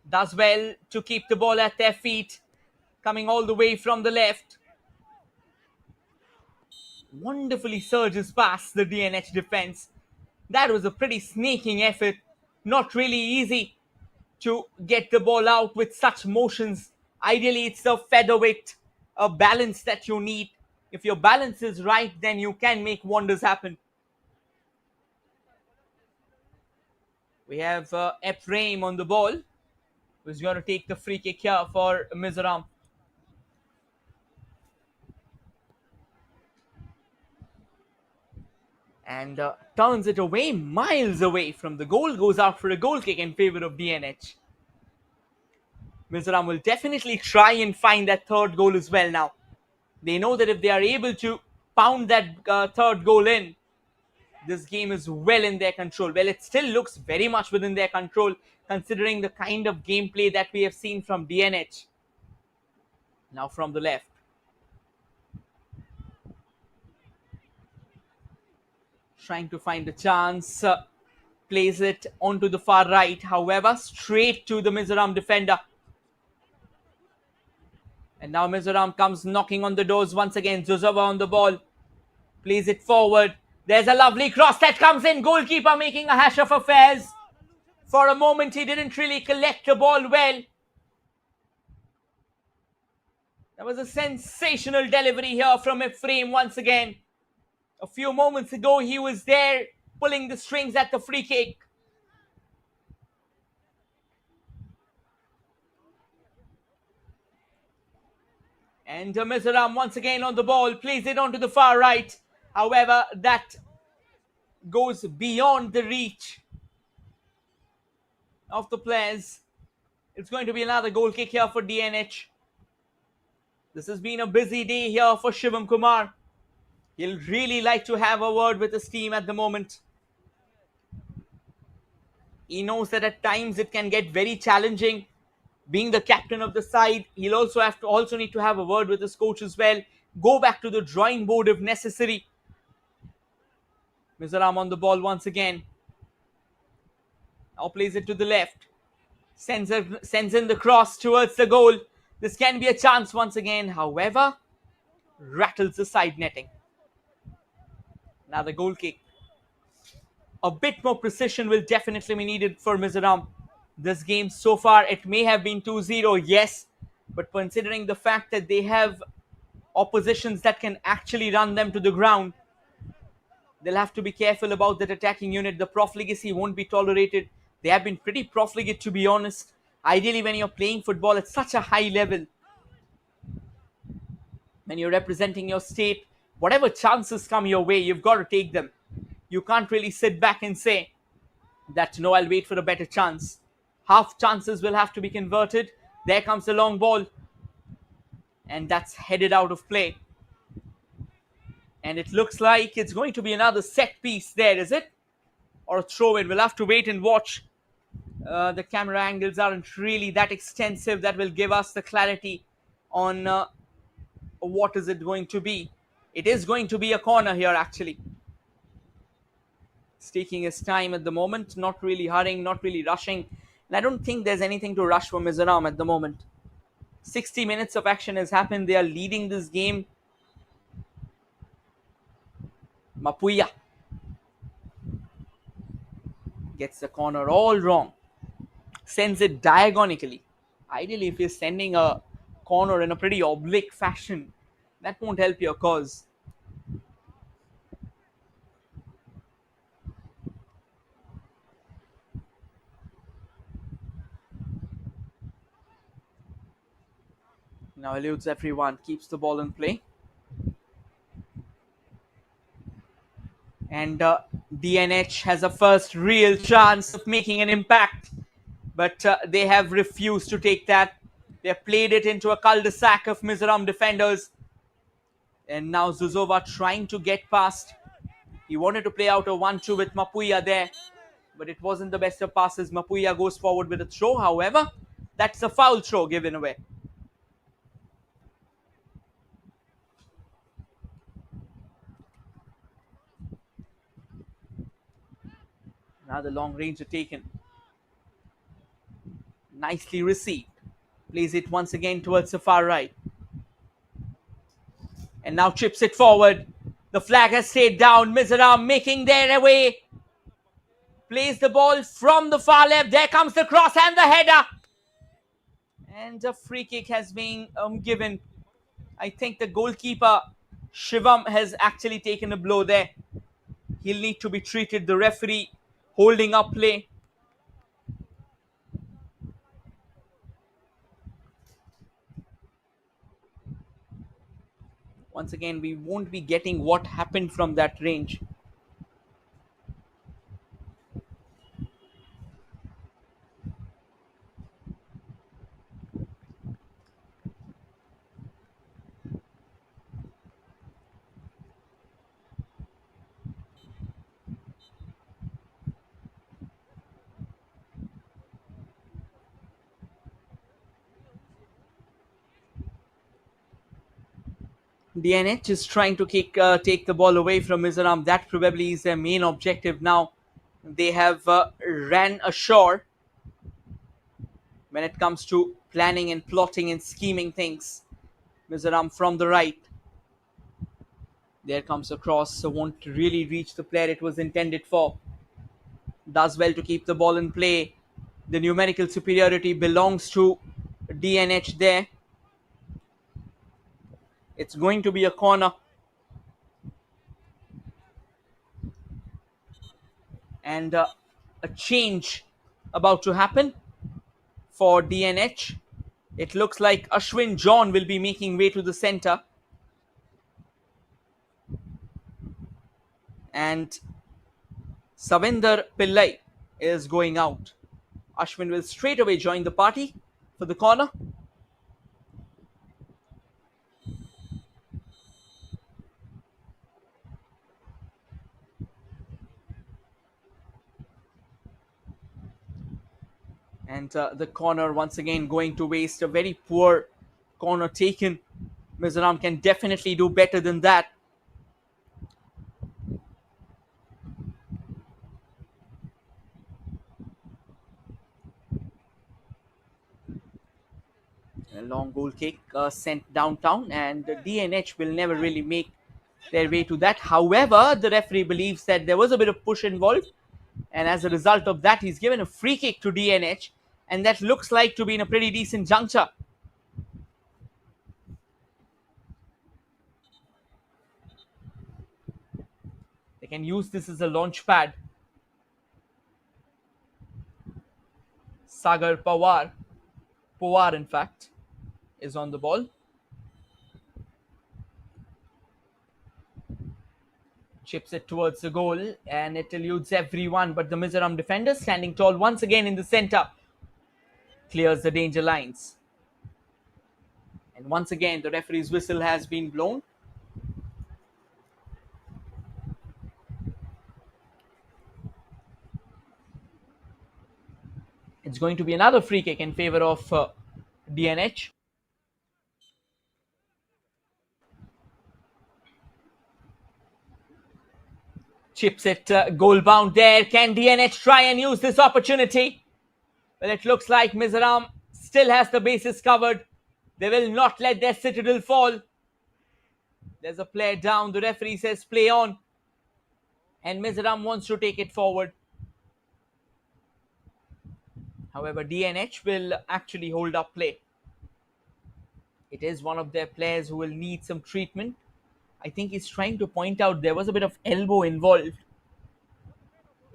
Does well to keep the ball at their feet, coming all the way from the left. Wonderfully surges past the DNH defense. That was a pretty sneaking effort. Not really easy to get the ball out with such motions. Ideally, it's a featherweight, a balance that you need. If your balance is right, then you can make wonders happen. We have Ephraim on the ball, who's going to take the free kick here for Mizoram. And turns it away, miles away from the goal, goes out for a goal kick in favor of DNH. Mizoram will definitely try and find that third goal as well now. They know that if they are able to pound that third goal in, this game is well in their control. Well, it still looks very much within their control considering the kind of gameplay that we have seen from DNH. Now from the left. Trying to find a chance. Plays it onto the far right. However, straight to the Mizoram defender. And now Mizoram comes knocking on the doors once again. Zuzawa on the ball. Plays it forward. There's a lovely cross that comes in. Goalkeeper making a hash of affairs. For a moment, he didn't really collect the ball well. That was a sensational delivery here from Ephraim once again. A few moments ago, he was there pulling the strings at the free kick. And Mizoram once again on the ball, plays it onto the far right. However, that goes beyond the reach of the players. It's going to be another goal kick here for DNH. This has been a busy day here for Shivam Kumar. He'll really like to have a word with his team at the moment. He knows that at times it can get very challenging. Being the captain of the side, he'll also need to have a word with his coach as well. Go back to the drawing board if necessary. Mizoram on the ball once again. Now plays it to the left. Sends in the cross towards the goal. This can be a chance once again. However, rattles the side netting. Now the goal kick. A bit more precision will definitely be needed for Mizoram. This game so far, it may have been 2-0, yes, but considering the fact that they have oppositions that can actually run them to the ground, they'll have to be careful about that attacking unit. The profligacy won't be tolerated. They have been pretty profligate, to be honest. Ideally, when you're playing football at such a high level, when you're representing your state, whatever chances come your way, you've got to take them. You can't really sit back and say that, no, I'll wait for a better chance. Half chances will have to be converted. There comes the long ball, and that's headed out of play. And it looks like it's going to be another set piece there, is it? Or a throw in. We'll have to wait and watch. The camera angles aren't really that extensive that will give us the clarity on what is it going to be. It is going to be a corner here, actually. It's taking his time at the moment, not really hurrying, not really rushing. And I don't think there's anything to rush for Mizoram at the moment. 60 minutes of action has happened. They are leading this game. Mapuya gets the corner all wrong. Sends it diagonally. Ideally, if you're sending a corner in a pretty oblique fashion, that won't help your cause. Now eludes everyone, keeps the ball in play. And DNH has a first real chance of making an impact, but they have refused to take that. They have played it into a cul-de-sac of Mizoram defenders. And now Zuzova trying to get past. He wanted to play out a 1-2 with Mapuya there, but it wasn't the best of passes. Mapuya goes forward with a throw. However, that's a foul throw given away. Now the long range are taken. Nicely received. Plays it once again towards the far right. And now chips it forward. The flag has stayed down. Mizoram making their way. Plays the ball from the far left. There comes the cross and the header. And a free kick has been given. I think the goalkeeper, Shivam, has actually taken a blow there. He'll need to be treated. The referee holding up play. Once again, we won't be getting what happened from that range. DNH is trying to take the ball away from Mizoram. That probably is their main objective now. They have ran ashore when it comes to planning and plotting and scheming things. Mizoram from the right. There comes a cross, so won't really reach the player it was intended for. Does well to keep the ball in play. The numerical superiority belongs to DNH there. It's going to be a corner. And a change about to happen for DNH. It looks like Ashwin John will be making way to the center. And Savinder Pillai is going out. Ashwin will straight away join the party for the corner. And the corner once again going to waste. A very poor corner taken. Mizoram can definitely do better than that. A long goal kick sent downtown, and the DNH will never really make their way to that. However, the referee believes that there was a bit of push involved, and as a result of that, he's given a free kick to DNH, and that looks like to be in a pretty decent juncture. They can use this as a launch pad. Sagar Pawar in fact, is on the ball. Chips it towards the goal, and it eludes everyone but the Mizoram defender, standing tall once again in the center. Clears the danger lines. And once again, the referee's whistle has been blown. It's going to be another free kick in favor of DNH. Chips it goal bound there. Can DNH try and use this opportunity? Well, it looks like Mizoram still has the bases covered. They will not let their citadel fall. There's a player down. The referee says play on. And Mizoram wants to take it forward. However, DNH will actually hold up play. It is one of their players who will need some treatment. I think he's trying to point out there was a bit of elbow involved.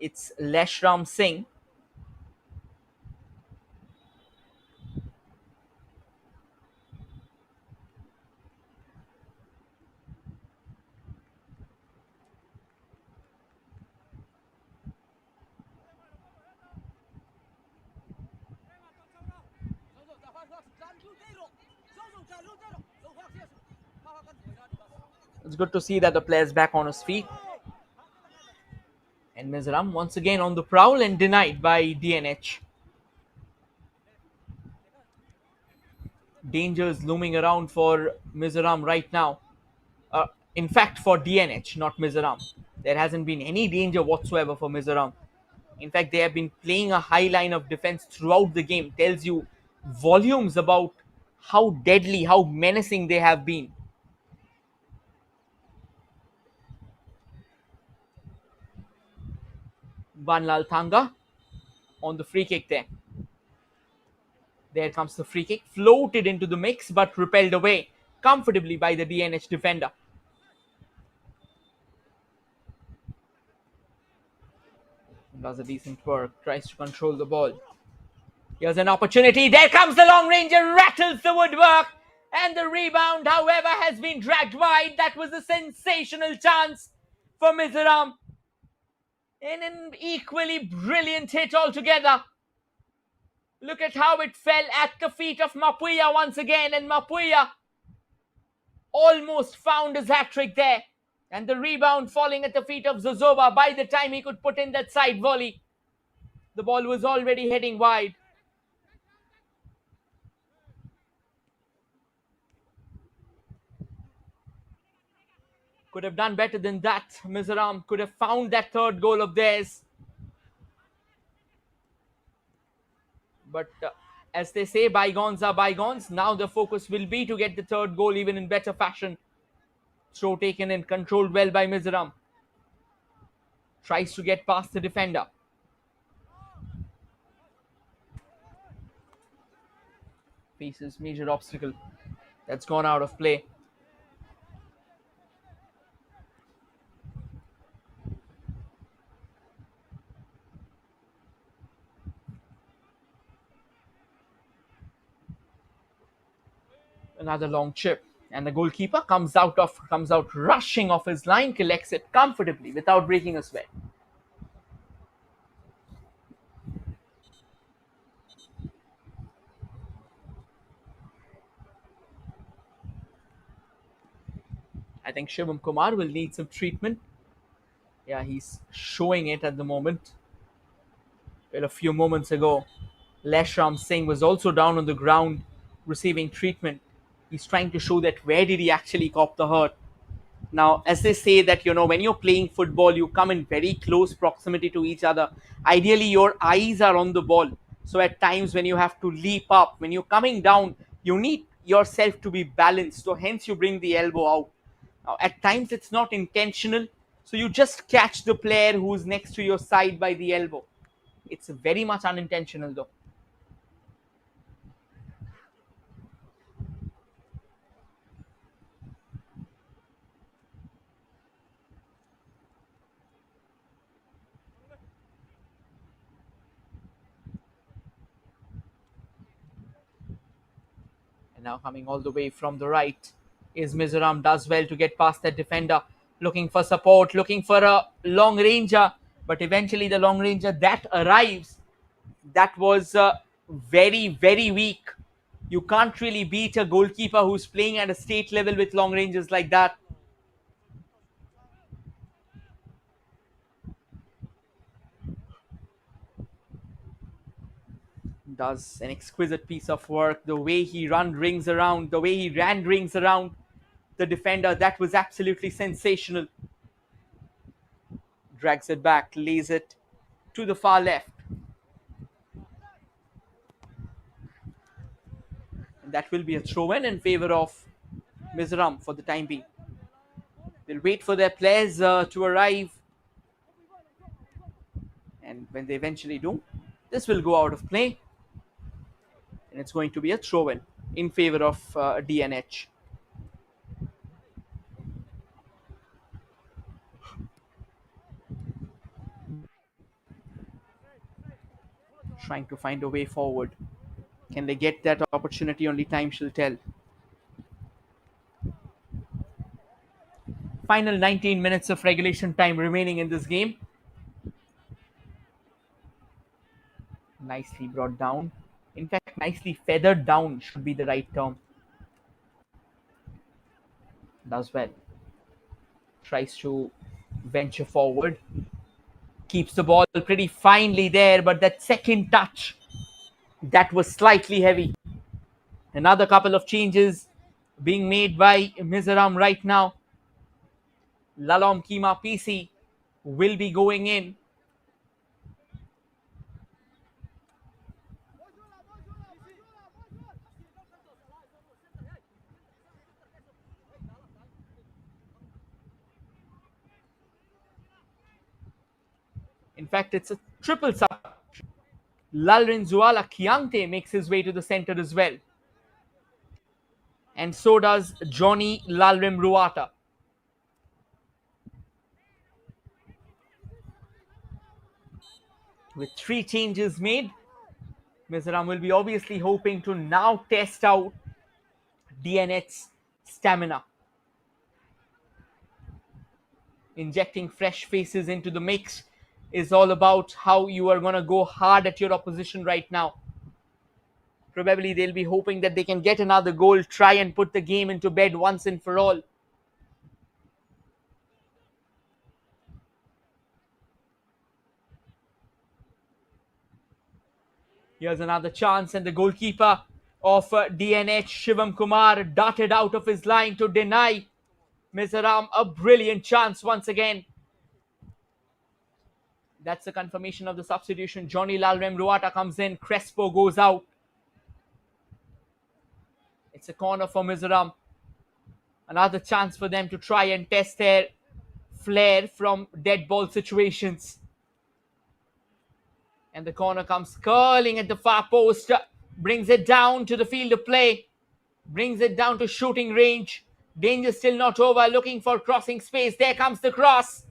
It's Leshram Singh. It's good to see that the player's back on his feet. And Mizoram once again on the prowl and denied by DNH. Dangers looming around for Mizoram right now. In fact, for DNH, not Mizoram. There hasn't been any danger whatsoever for Mizoram. In fact, they have been playing a high line of defense throughout the game. Tells you volumes about how deadly, how menacing they have been. Banlal Thanga on the free kick there. There comes the free kick, floated into the mix but repelled away comfortably by the DNH defender. Does a decent work, tries to control the ball. Here's an opportunity, there comes the long ranger, rattles the woodwork, and the rebound, however, has been dragged wide. That was a sensational chance for Mizoram. And an equally brilliant hit altogether. Look at how it fell at the feet of Mapuia once again, and Mapuia almost found his hat-trick there. And the rebound falling at the feet of Zozoba. By the time he could put in that side volley, the ball was already heading wide. Could have done better than that. Mizoram could have found that third goal of theirs. But as they say, bygones are bygones. Now the focus will be to get the third goal even in better fashion. Throw taken and controlled well by Mizoram. Tries to get past the defender. Faces major obstacle. That's gone out of play. Another long chip, and the goalkeeper comes out rushing off his line, collects it comfortably without breaking a sweat. I think Shivam Kumar will need some treatment. Yeah, he's showing it at the moment. Well, a few moments ago, Leshram Singh was also down on the ground receiving treatment. He's trying to show that where did he actually cop the hurt. Now, as they say that, when you're playing football, you come in very close proximity to each other. Ideally, your eyes are on the ball. So at times when you have to leap up, when you're coming down, You need yourself to be balanced, so hence you bring the elbow out. Now, at times it's not intentional, so you just catch the player who's next to your side by the elbow. It's very much unintentional though. And now coming all the way from the right is Mizoram. Does well to get past that defender, looking for support, looking for a long ranger, but eventually the long ranger that arrives, that was very, very weak. You can't really beat a goalkeeper who's playing at a state level with long ranges like that. Does an exquisite piece of work. The way he ran rings around the defender, that was absolutely sensational. Drags it back, lays it to the far left. And that will be a throw in favor of Mizoram for the time being. They'll wait for their players to arrive. And when they eventually do, this will go out of play. And it's going to be a throw in favor of DNH. Trying to find a way forward. Can they get that opportunity? Only time shall tell. Final 19 minutes of regulation time remaining in this game. Nicely brought down. In fact, nicely feathered down should be the right term. Does well. Tries to venture forward. Keeps the ball pretty finely there, but that second touch, that was slightly heavy. Another couple of changes being made by Mizoram right now. Lalom Kima PC will be going in. In fact, it's a triple sub. Lalrinzuala Kiante makes his way to the center as well. And so does Johnny Lalrim Ruata. With 3 changes made, Mizoram will be obviously hoping to now test out DNH's stamina. Injecting fresh faces into the mix is all about how you are going to go hard at your opposition right now. Probably they'll be hoping that they can get another goal, try and put the game into bed once and for all. Here's another chance, and the goalkeeper of DNH, Shivam Kumar, darted out of his line to deny Mizoram a brilliant chance once again. That's the confirmation of the substitution. Johnny Lalrem Ruata comes in, Crespo goes out. It's a corner for Mizoram. Another chance for them to try and test their flair from dead ball situations. And the corner comes curling at the far post, brings it down to the field of play, brings it down to shooting range. Danger still not over, looking for crossing space. There comes the cross.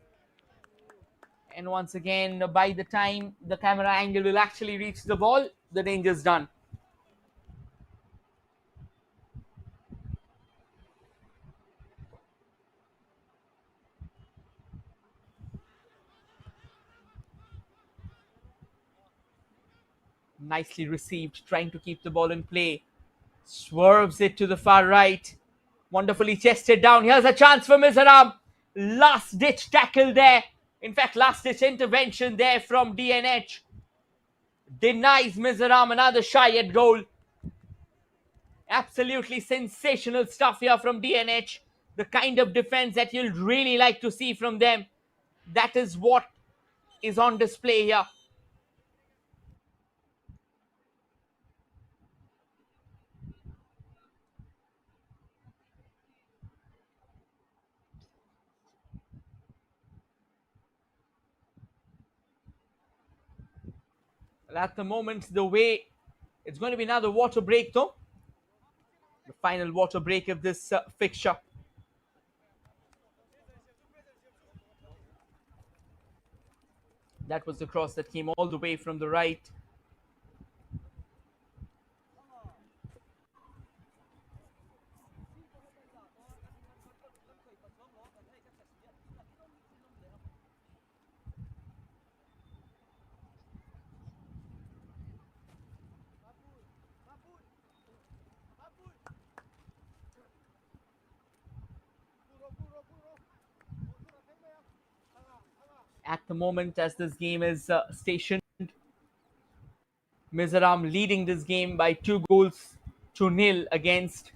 And once again, by the time the camera angle will actually reach the ball, the danger's done. Nicely received, trying to keep the ball in play. Swerves it to the far right. Wonderfully chested down. Here's a chance for Mizoram. Last ditch tackle there. In fact, last ditch intervention there from DNH. Denies Mizoram another shy at goal. Absolutely sensational stuff here from DNH. The kind of defense that you'll really like to see from them. That is what is on display here. At the moment, the way it's going to be another water break, though. The final water break of this fixture. That was the cross that came all the way from the right. At the moment, as this game is stationed, Mizoram leading this game by 2 goals to nil against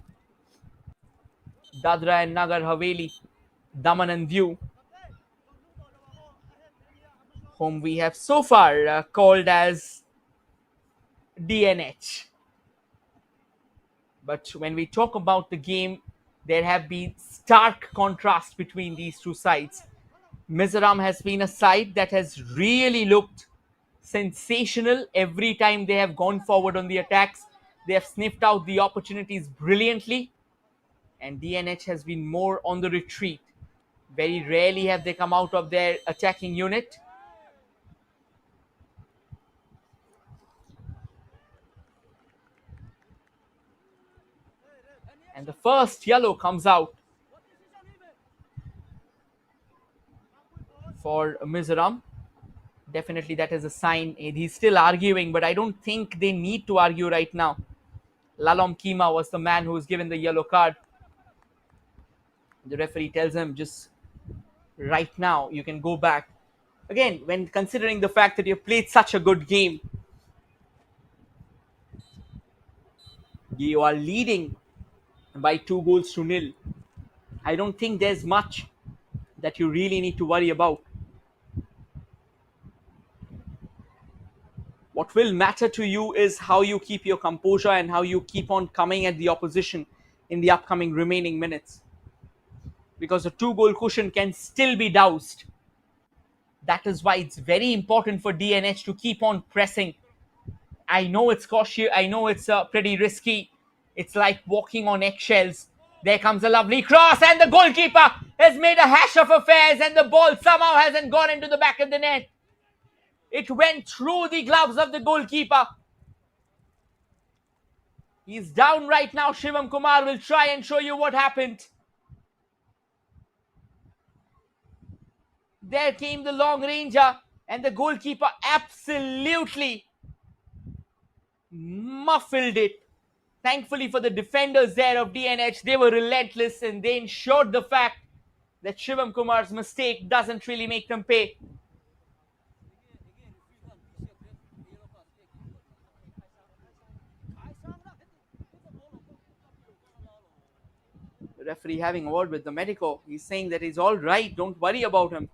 Dadra and Nagar Haveli, Daman and Diu, whom we have so far called as DNH. But when we talk about the game, there have been stark contrast between these two sides. Mizoram has been a side that has really looked sensational every time they have gone forward on the attacks. They have sniffed out the opportunities brilliantly, and DNH has been more on the retreat. Very rarely have they come out of their attacking unit. And the first yellow comes out for Mizoram. Definitely, that is a sign. He's still arguing, but I don't think they need to argue right now. Lalom Kima was the man who was given the yellow card. The referee tells him, just right now, you can go back. Again, when considering the fact that you've played such a good game, you are leading by 2 goals to nil. I don't think there's much that you really need to worry about. What will matter to you is how you keep your composure and how you keep on coming at the opposition in the upcoming remaining minutes. Because the 2 goal cushion can still be doused. That is why it's very important for DNH to keep on pressing. I know it's cautious, I know it's pretty risky. It's like walking on eggshells. There comes a lovely cross, and the goalkeeper has made a hash of affairs, and the ball somehow hasn't gone into the back of the net. It went through the gloves of the goalkeeper. He's down right now. Shivam Kumar will try and show you what happened. There came the long ranger, and the goalkeeper absolutely muffled it. Thankfully for the defenders there of DNH, they were relentless and they ensured the fact that Shivam Kumar's mistake doesn't really make them pay. The referee having a word with the medico. He's saying that he's all right. Don't worry about him.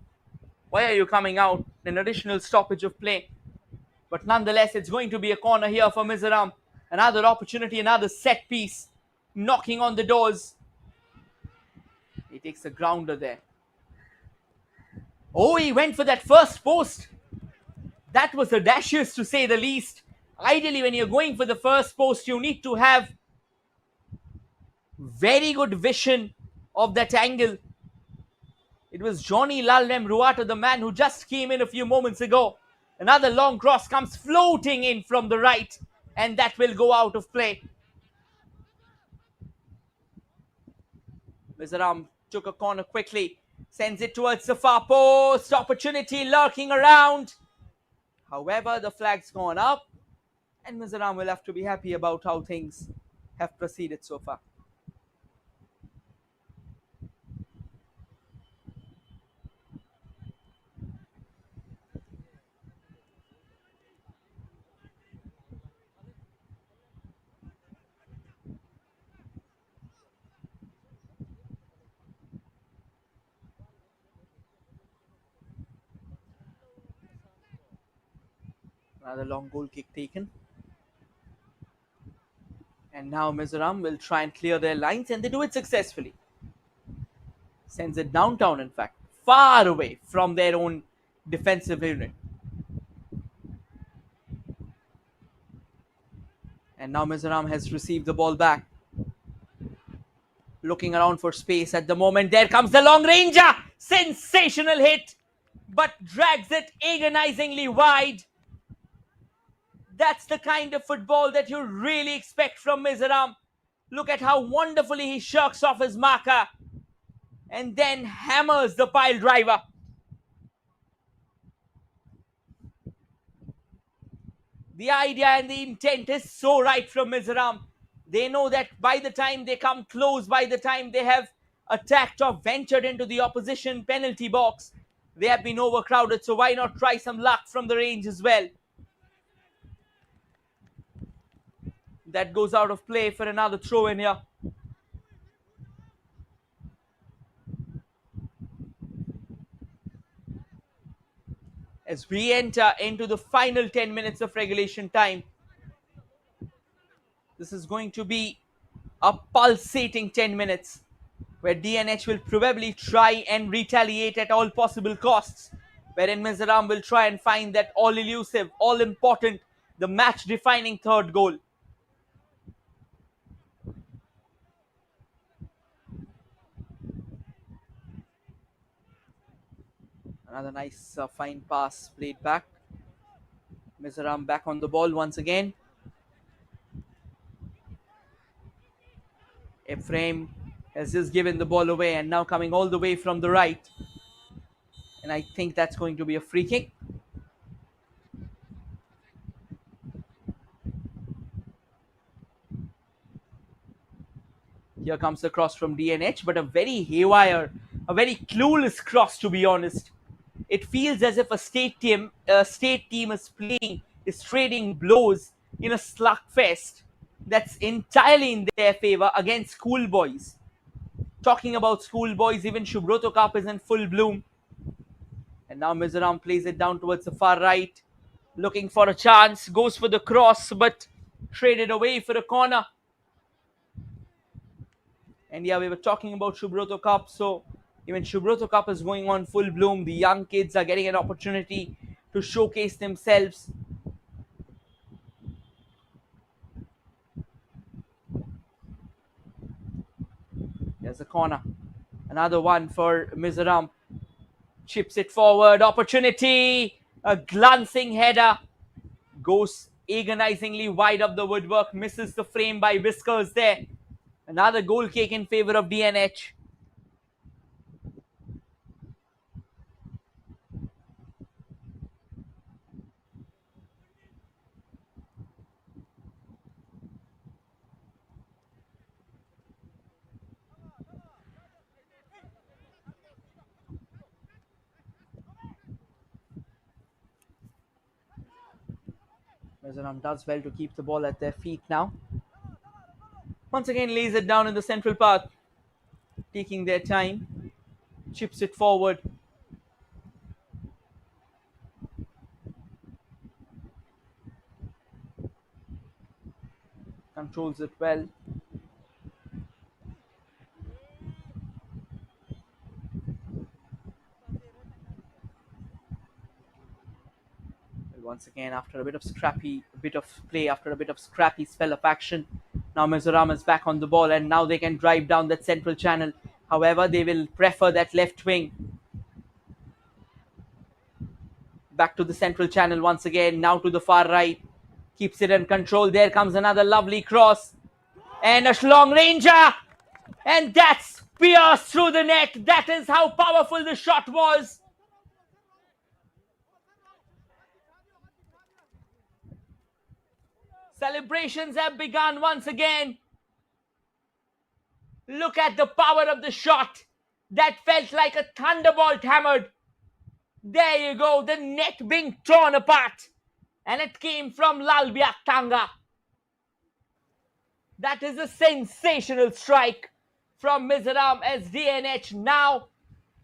Why are you coming out? An additional stoppage of play. But nonetheless, it's going to be a corner here for Mizoram. Another opportunity, another set piece. Knocking on the doors. He takes a grounder there. Oh, he went for that first post. That was audacious to say the least. Ideally, when you're going for the first post, you need to have very good vision of that angle. It was Johnny Lalnem Ruata, the man who just came in a few moments ago. Another long cross comes floating in from the right, and that will go out of play. Mizoram took a corner quickly, sends it towards the far post. Opportunity lurking around. However, the flag's gone up, and Mizoram will have to be happy about how things have proceeded so far. Another long goal kick taken. And now Mizoram will try and clear their lines, and they do it successfully. Sends it downtown, in fact, far away from their own defensive unit. And now Mizoram has received the ball back. Looking around for space at the moment. There comes the long ranger. Sensational hit, but drags it agonizingly wide. That's the kind of football that you really expect from Mizoram. Look at how wonderfully he shirks off his marker and then hammers the pile driver. The idea and the intent is so right from Mizoram. They know that by the time they come close, by the time they have attacked or ventured into the opposition penalty box, they have been overcrowded. So why not try some luck from the range as well? That goes out of play for another throw in here. As we enter into the final 10 minutes of regulation time, this is going to be a pulsating 10 minutes where DNH will probably try and retaliate at all possible costs, wherein Mizoram will try and find that all elusive, all important, the match defining third goal. Another nice fine pass played back. Mizoram back on the ball once again. Ephraim has just given the ball away and now coming all the way from the right. And I think that's going to be a free kick. Here comes the cross from DNH, but a very haywire, a very clueless cross, to be honest. It feels as if a state team is trading blows in a slugfest that's entirely in their favor against schoolboys. Talking about schoolboys, even Subroto Cup is in full bloom. And now Mizoram plays it down towards the far right, looking for a chance, goes for the cross, but traded away for a corner. And yeah, we were talking about Subroto Cup, so even Subroto Cup is going on full bloom. The young kids are getting an opportunity to showcase themselves. There's a corner. Another one for Mizoram. Chips it forward. Opportunity. A glancing header. Goes agonizingly wide of the woodwork. Misses the frame by whiskers there. Another goal kick in favor of DNH. Mizoram does well to keep the ball at their feet now. Once again lays it down in the central path. Taking their time. Chips it forward. Controls it well. Once again, after a bit of scrappy spell of action, now Mizoram is back on the ball and now they can drive down that central channel. However, they will prefer that left wing. Back to the central channel once again, now to the far right. Keeps it in control. There comes another lovely cross. And a long ranger. And that's pierced through the net. That is how powerful the shot was. Celebrations have begun once again. Look at the power of the shot. That felt like a thunderbolt hammered. There you go, the net being torn apart. And it came from Lalbiak Tanga. That is a sensational strike from Mizoram as DNH now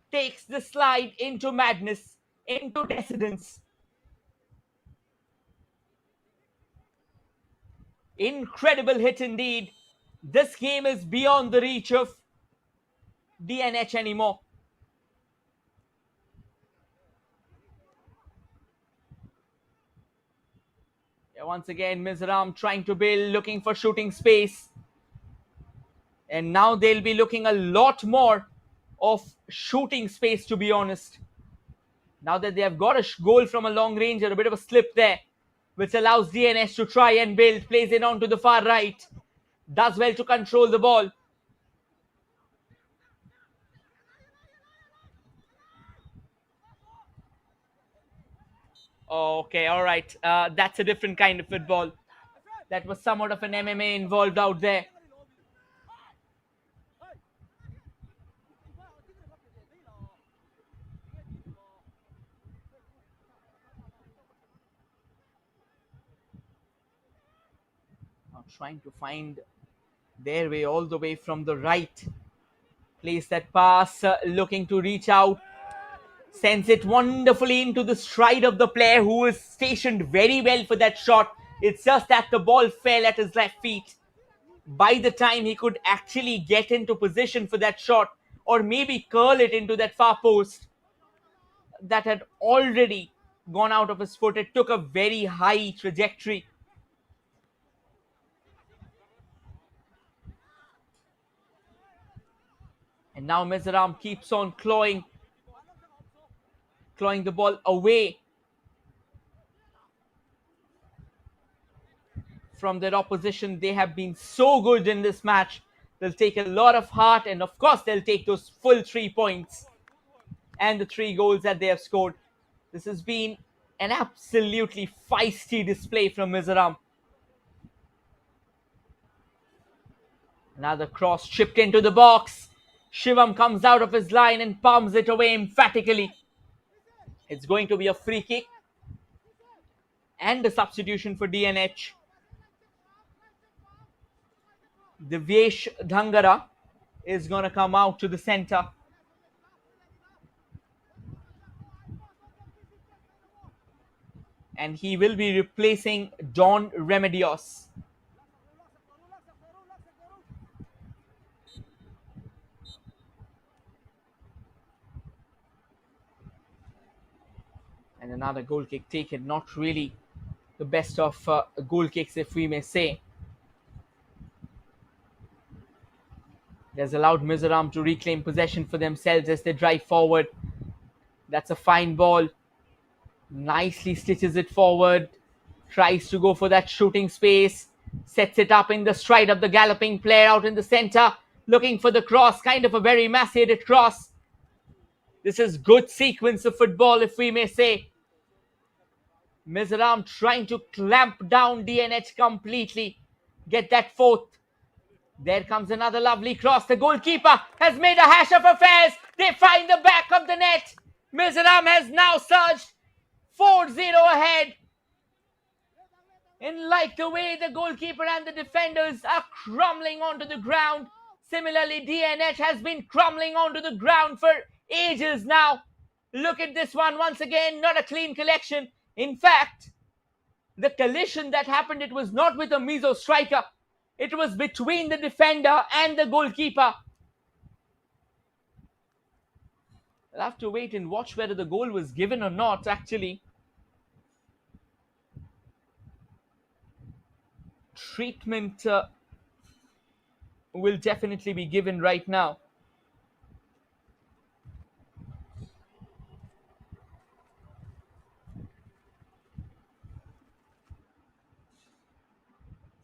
takes the slide into madness, into decadence. Incredible hit indeed. This game is beyond the reach of DNH anymore. Once again, Mizoram trying to build, looking for shooting space. And now they'll be looking a lot more of shooting space, to be honest. Now that they have got a goal from a long range, or a bit of a slip there, which allows DNS to try and build, plays it on to the far right, does well to control the ball. Okay, all right. That's a different kind of football. That was somewhat of an MMA involved out there. Now trying to find their way all the way from the right. Plays that pass, looking to reach out. Sends it wonderfully into the stride of the player who is stationed very well for that shot. It's just that the ball fell at his left feet. By the time he could actually get into position for that shot, or maybe curl it into that far post, that had already gone out of his foot. It took a very high trajectory. And now Mizoram keeps on clawing the ball away from their opposition. They have been so good in this match. They'll take a lot of heart, and of course they'll take those full 3 points and the 3 goals that they have scored. This has been an absolutely feisty display from Mizoram. Another cross chipped into the box. Shivam comes out of his line and palms it away emphatically. It's going to be a free kick and a substitution for DNH. Divyesh Dhangara is going to come out to the center. And he will be replacing Don Remedios. And another goal kick taken. Not really the best of goal kicks, if we may say. It has allowed Mizoram to reclaim possession for themselves as they drive forward. That's a fine ball. Nicely stitches it forward. Tries to go for that shooting space. Sets it up in the stride of the galloping player out in the center. Looking for the cross. Kind of a very emaciated cross. This is good sequence of football, if we may say. Mizoram trying to clamp down DNH completely. Get that fourth. There comes another lovely cross. The goalkeeper has made a hash of affairs. They find the back of the net. Mizoram has now surged 4-0 ahead. And like the way the goalkeeper and the defenders are crumbling onto the ground, similarly DNH has been crumbling onto the ground for ages now. Look at this one once again, not a clean collection. In fact, the collision that happened, it was not with a Mizo striker. It was between the defender and the goalkeeper. I'll have to wait and watch whether the goal was given or not, actually. Treatment will definitely be given right now.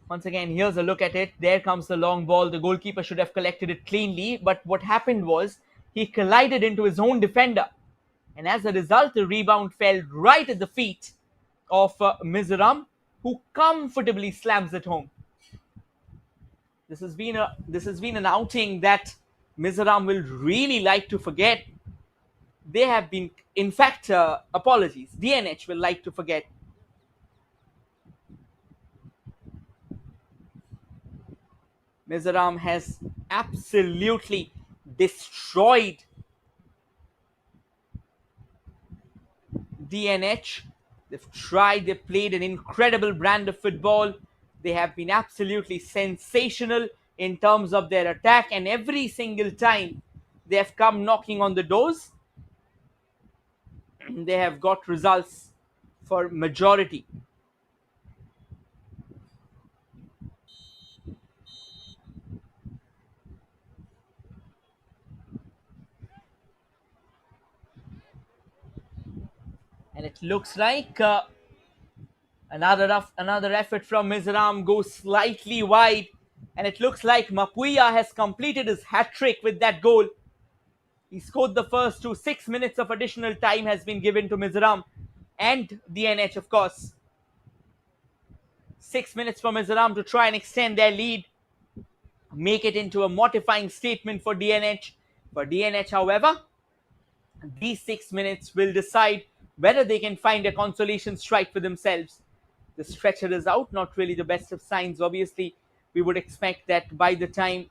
Once again, here's a look at it. There comes the long ball. The goalkeeper should have collected it cleanly, but what happened was he collided into his own defender. And as a result, the rebound fell right at the feet of Mizoram, who comfortably slams it home. This has been an outing that Mizoram will really like to forget. They have been, in fact, apologies, DNH will like to forget. Mizoram has absolutely destroyed DNH. They've tried, they've played an incredible brand of football. They have been absolutely sensational in terms of their attack, and every single time they have come knocking on the doors, they have got results for majority. And it looks like another effort from Mizoram goes slightly wide, and it looks like Mapuia has completed his hat trick with that goal. He scored the first two. 6 minutes of additional time has been given to Mizoram and DNH, of course. 6 minutes for Mizoram to try and extend their lead, make it into a mortifying statement for DNH. For DNH, however, these 6 minutes will decide whether they can find a consolation strike for themselves. The stretcher is out, not really the best of signs. Obviously, we would expect that by the time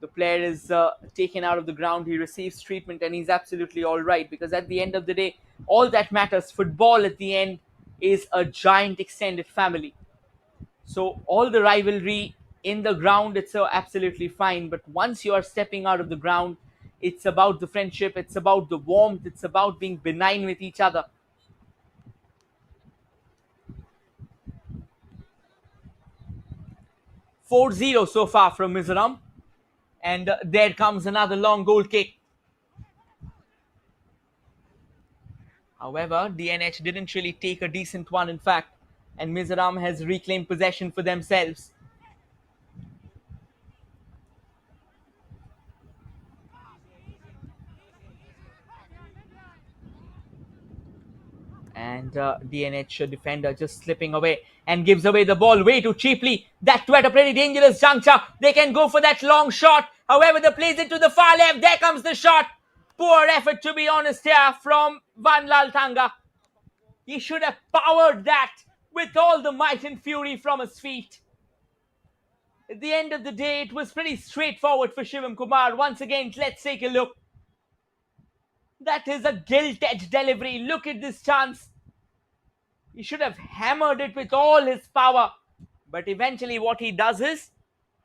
the player is taken out of the ground, he receives treatment and he's absolutely all right. Because at the end of the day, all that matters, football at the end, is a giant extended family. So all the rivalry in the ground, it's absolutely fine. But once you are stepping out of the ground, it's about the friendship, it's about the warmth, it's about being benign with each other. 4-0 so far from Mizoram. And there comes another long goal kick. However, DNH didn't really take a decent one, in fact, and Mizoram has reclaimed possession for themselves. And DNH defender just slipping away and gives away the ball way too cheaply. That too at a pretty dangerous juncture. They can go for that long shot. However, they plays it to the far left. There comes the shot. Poor effort, to be honest, here from Van Laltanga. He should have powered that with all the might and fury from his feet. At the end of the day, it was pretty straightforward for Shivam Kumar. Once again, let's take a look. That is a gilt-edged delivery. Look at this chance. He should have hammered it with all his power. But eventually what he does is,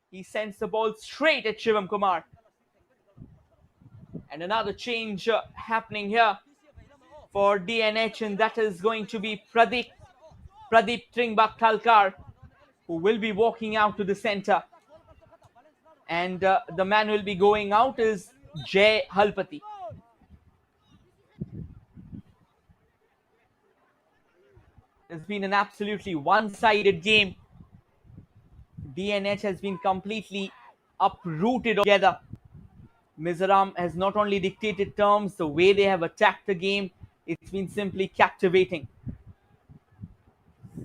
he sends the ball straight at Shivam Kumar. And another change happening here for DNH, and that is going to be Pradeep Tringbak Thalkar, who will be walking out to the center. And the man who will be going out is Jay Halpati. It's been an absolutely one-sided game. DNH has been completely uprooted together. Mizoram has not only dictated terms, the way they have attacked the game, it's been simply captivating.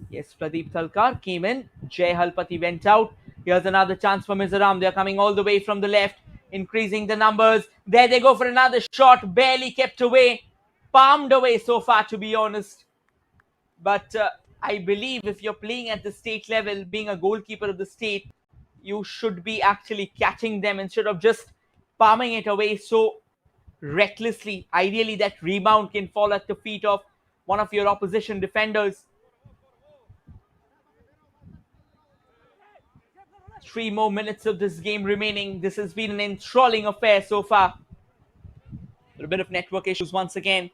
Yes, Pradeep Thalkar came in. Jay Halpati went out. Here's another chance for Mizoram. They're coming all the way from the left, increasing the numbers. There they go for another shot. Barely kept away. Palmed away so far, to be honest. But I believe if you're playing at the state level, being a goalkeeper of the state, you should be actually catching them instead of just palming it away so recklessly. Ideally, that rebound can fall at the feet of one of your opposition defenders. 3 more minutes of this game remaining. This has been an enthralling affair so far. A little bit of network issues once again,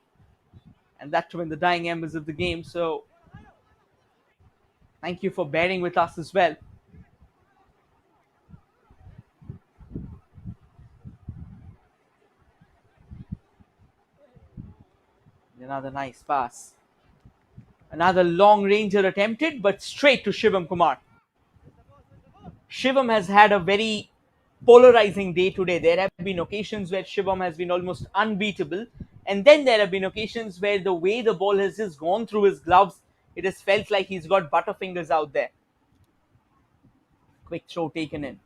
and that too in the dying embers of the game. So thank you for bearing with us as well. Another nice pass. Another long ranger attempted, but straight to Shivam Kumar. Shivam has had a very polarizing day today. There have been occasions where Shivam has been almost unbeatable, and then there have been occasions where the way the ball has just gone through his gloves, it has felt like he's got butterfingers out there. Quick throw taken in.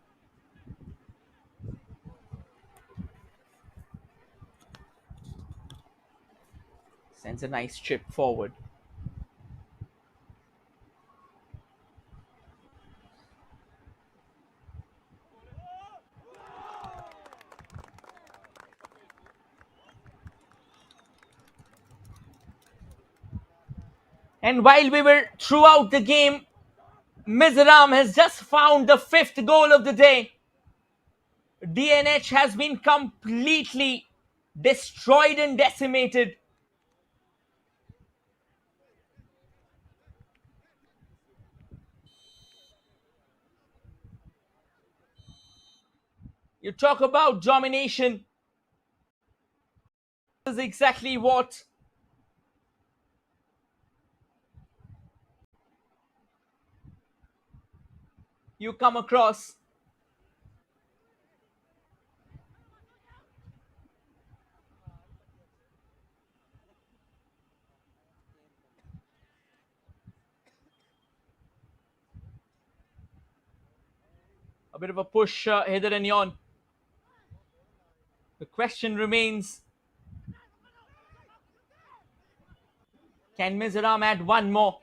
Sends a nice chip forward. And while we were throughout the game, Mizoram has just found the 5th goal of the day. DNH has been completely destroyed and decimated. You talk about domination. This is exactly what you come across. A bit of a push hither and yon. The question remains, can Mizoram add one more?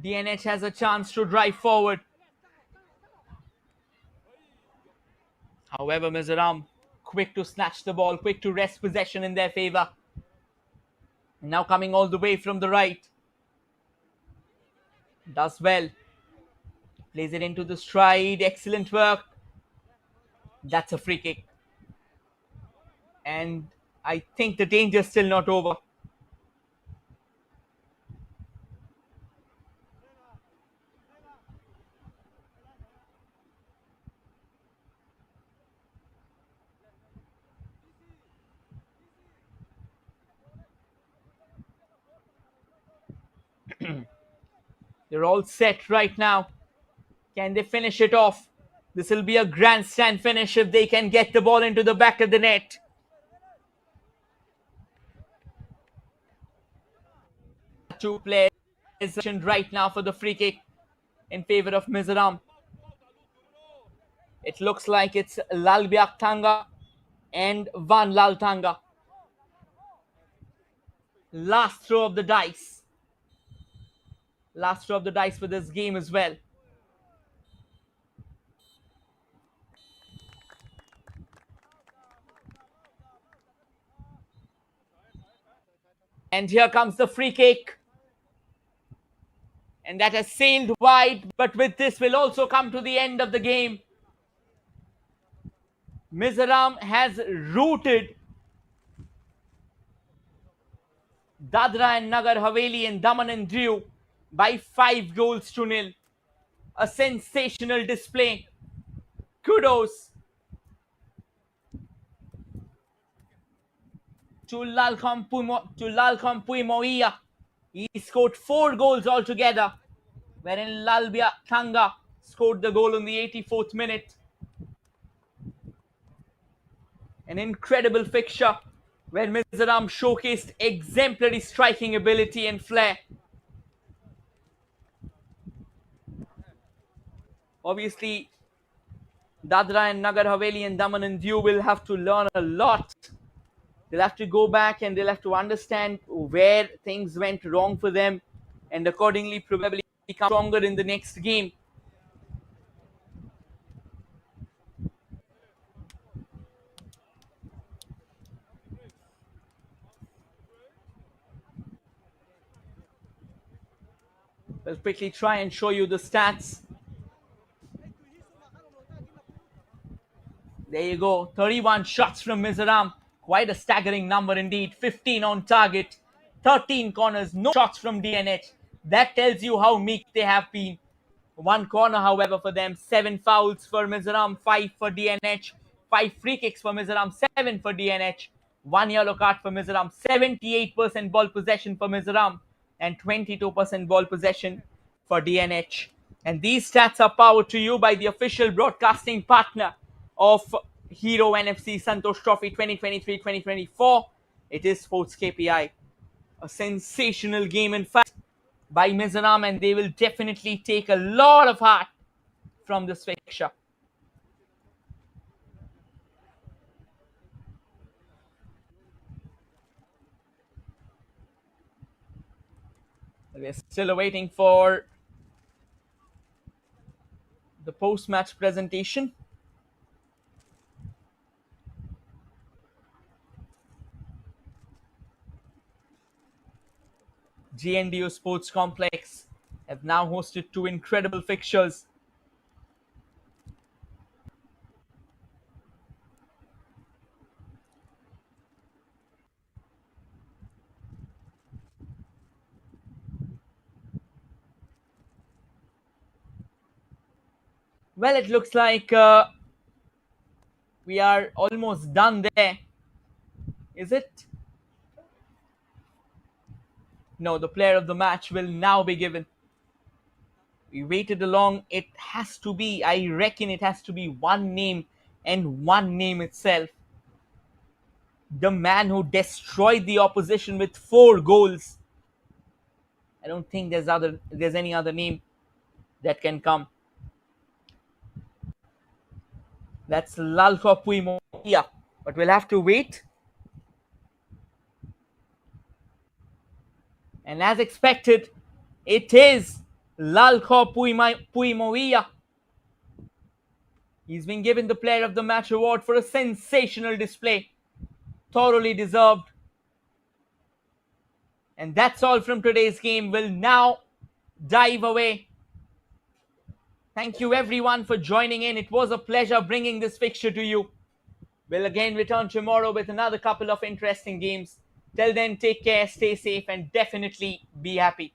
DNH has a chance to drive forward. However, Mizoram quick to snatch the ball, quick to wrest possession in their favor. Now coming all the way from the right. Does well. Plays it into the stride. Excellent work. That's a free kick. And I think the danger's still not over. They're all set right now. Can they finish it off? This will be a grandstand finish if they can get the ball into the back of the net. Two players right now for the free kick in favor of Mizoram. It looks like it's Lalbiak Tanga and Van Lal Tanga. Last throw of the dice. Last throw of the dice for this game as well. And here comes the free kick. And that has sailed wide, but with this will also come to the end of the game. Mizoram has routed Dadra and Nagar Haveli and Daman and Diu by 5 goals to nil. A sensational display. Kudos to Lalkhampui Moia. He scored 4 goals altogether, wherein Lalbia Thanga scored the goal in the 84th minute. An incredible fixture where Mizoram showcased exemplary striking ability and flair. Obviously, Dadra and Nagar Haveli and Daman and Diu will have to learn a lot. They'll have to go back and they'll have to understand where things went wrong for them and accordingly probably become stronger in the next game. We'll quickly try and show you the stats. There you go, 31 shots from Mizoram. Quite a staggering number indeed. 15 on target, 13 corners, no shots from DNH. That tells you how meek they have been. 1 corner, however, for them. 7 fouls for Mizoram, 5 for DNH. 5 free kicks for Mizoram, 7 for DNH. 1 yellow card for Mizoram. 78% ball possession for Mizoram and 22% ball possession for DNH. And these stats are powered to you by the official broadcasting partner of Hero NFC Santosh Trophy 2023-2024. It is Sports KPI. A sensational game, in fact, by Mizoram, and they will definitely take a lot of heart from this fixture. We're still awaiting for the post-match presentation. GNDU Sports Complex have now hosted 2 incredible fixtures. Well, it looks like we are almost done there. Is it? No, the player of the match will now be given. We waited along. It has to be, I reckon it has to be one name and one name itself. The man who destroyed the opposition with 4 goals. I don't think there's any other name that can come. That's Lalko Puimoia. But we'll have to wait. And as expected, it is Lalko Puimoia. He's been given the Player of the Match award for a sensational display. Thoroughly deserved. And that's all from today's game. We'll now dive away. Thank you everyone for joining in. It was a pleasure bringing this fixture to you. We'll again return tomorrow with another couple of interesting games. Till then, take care, stay safe, and definitely be happy.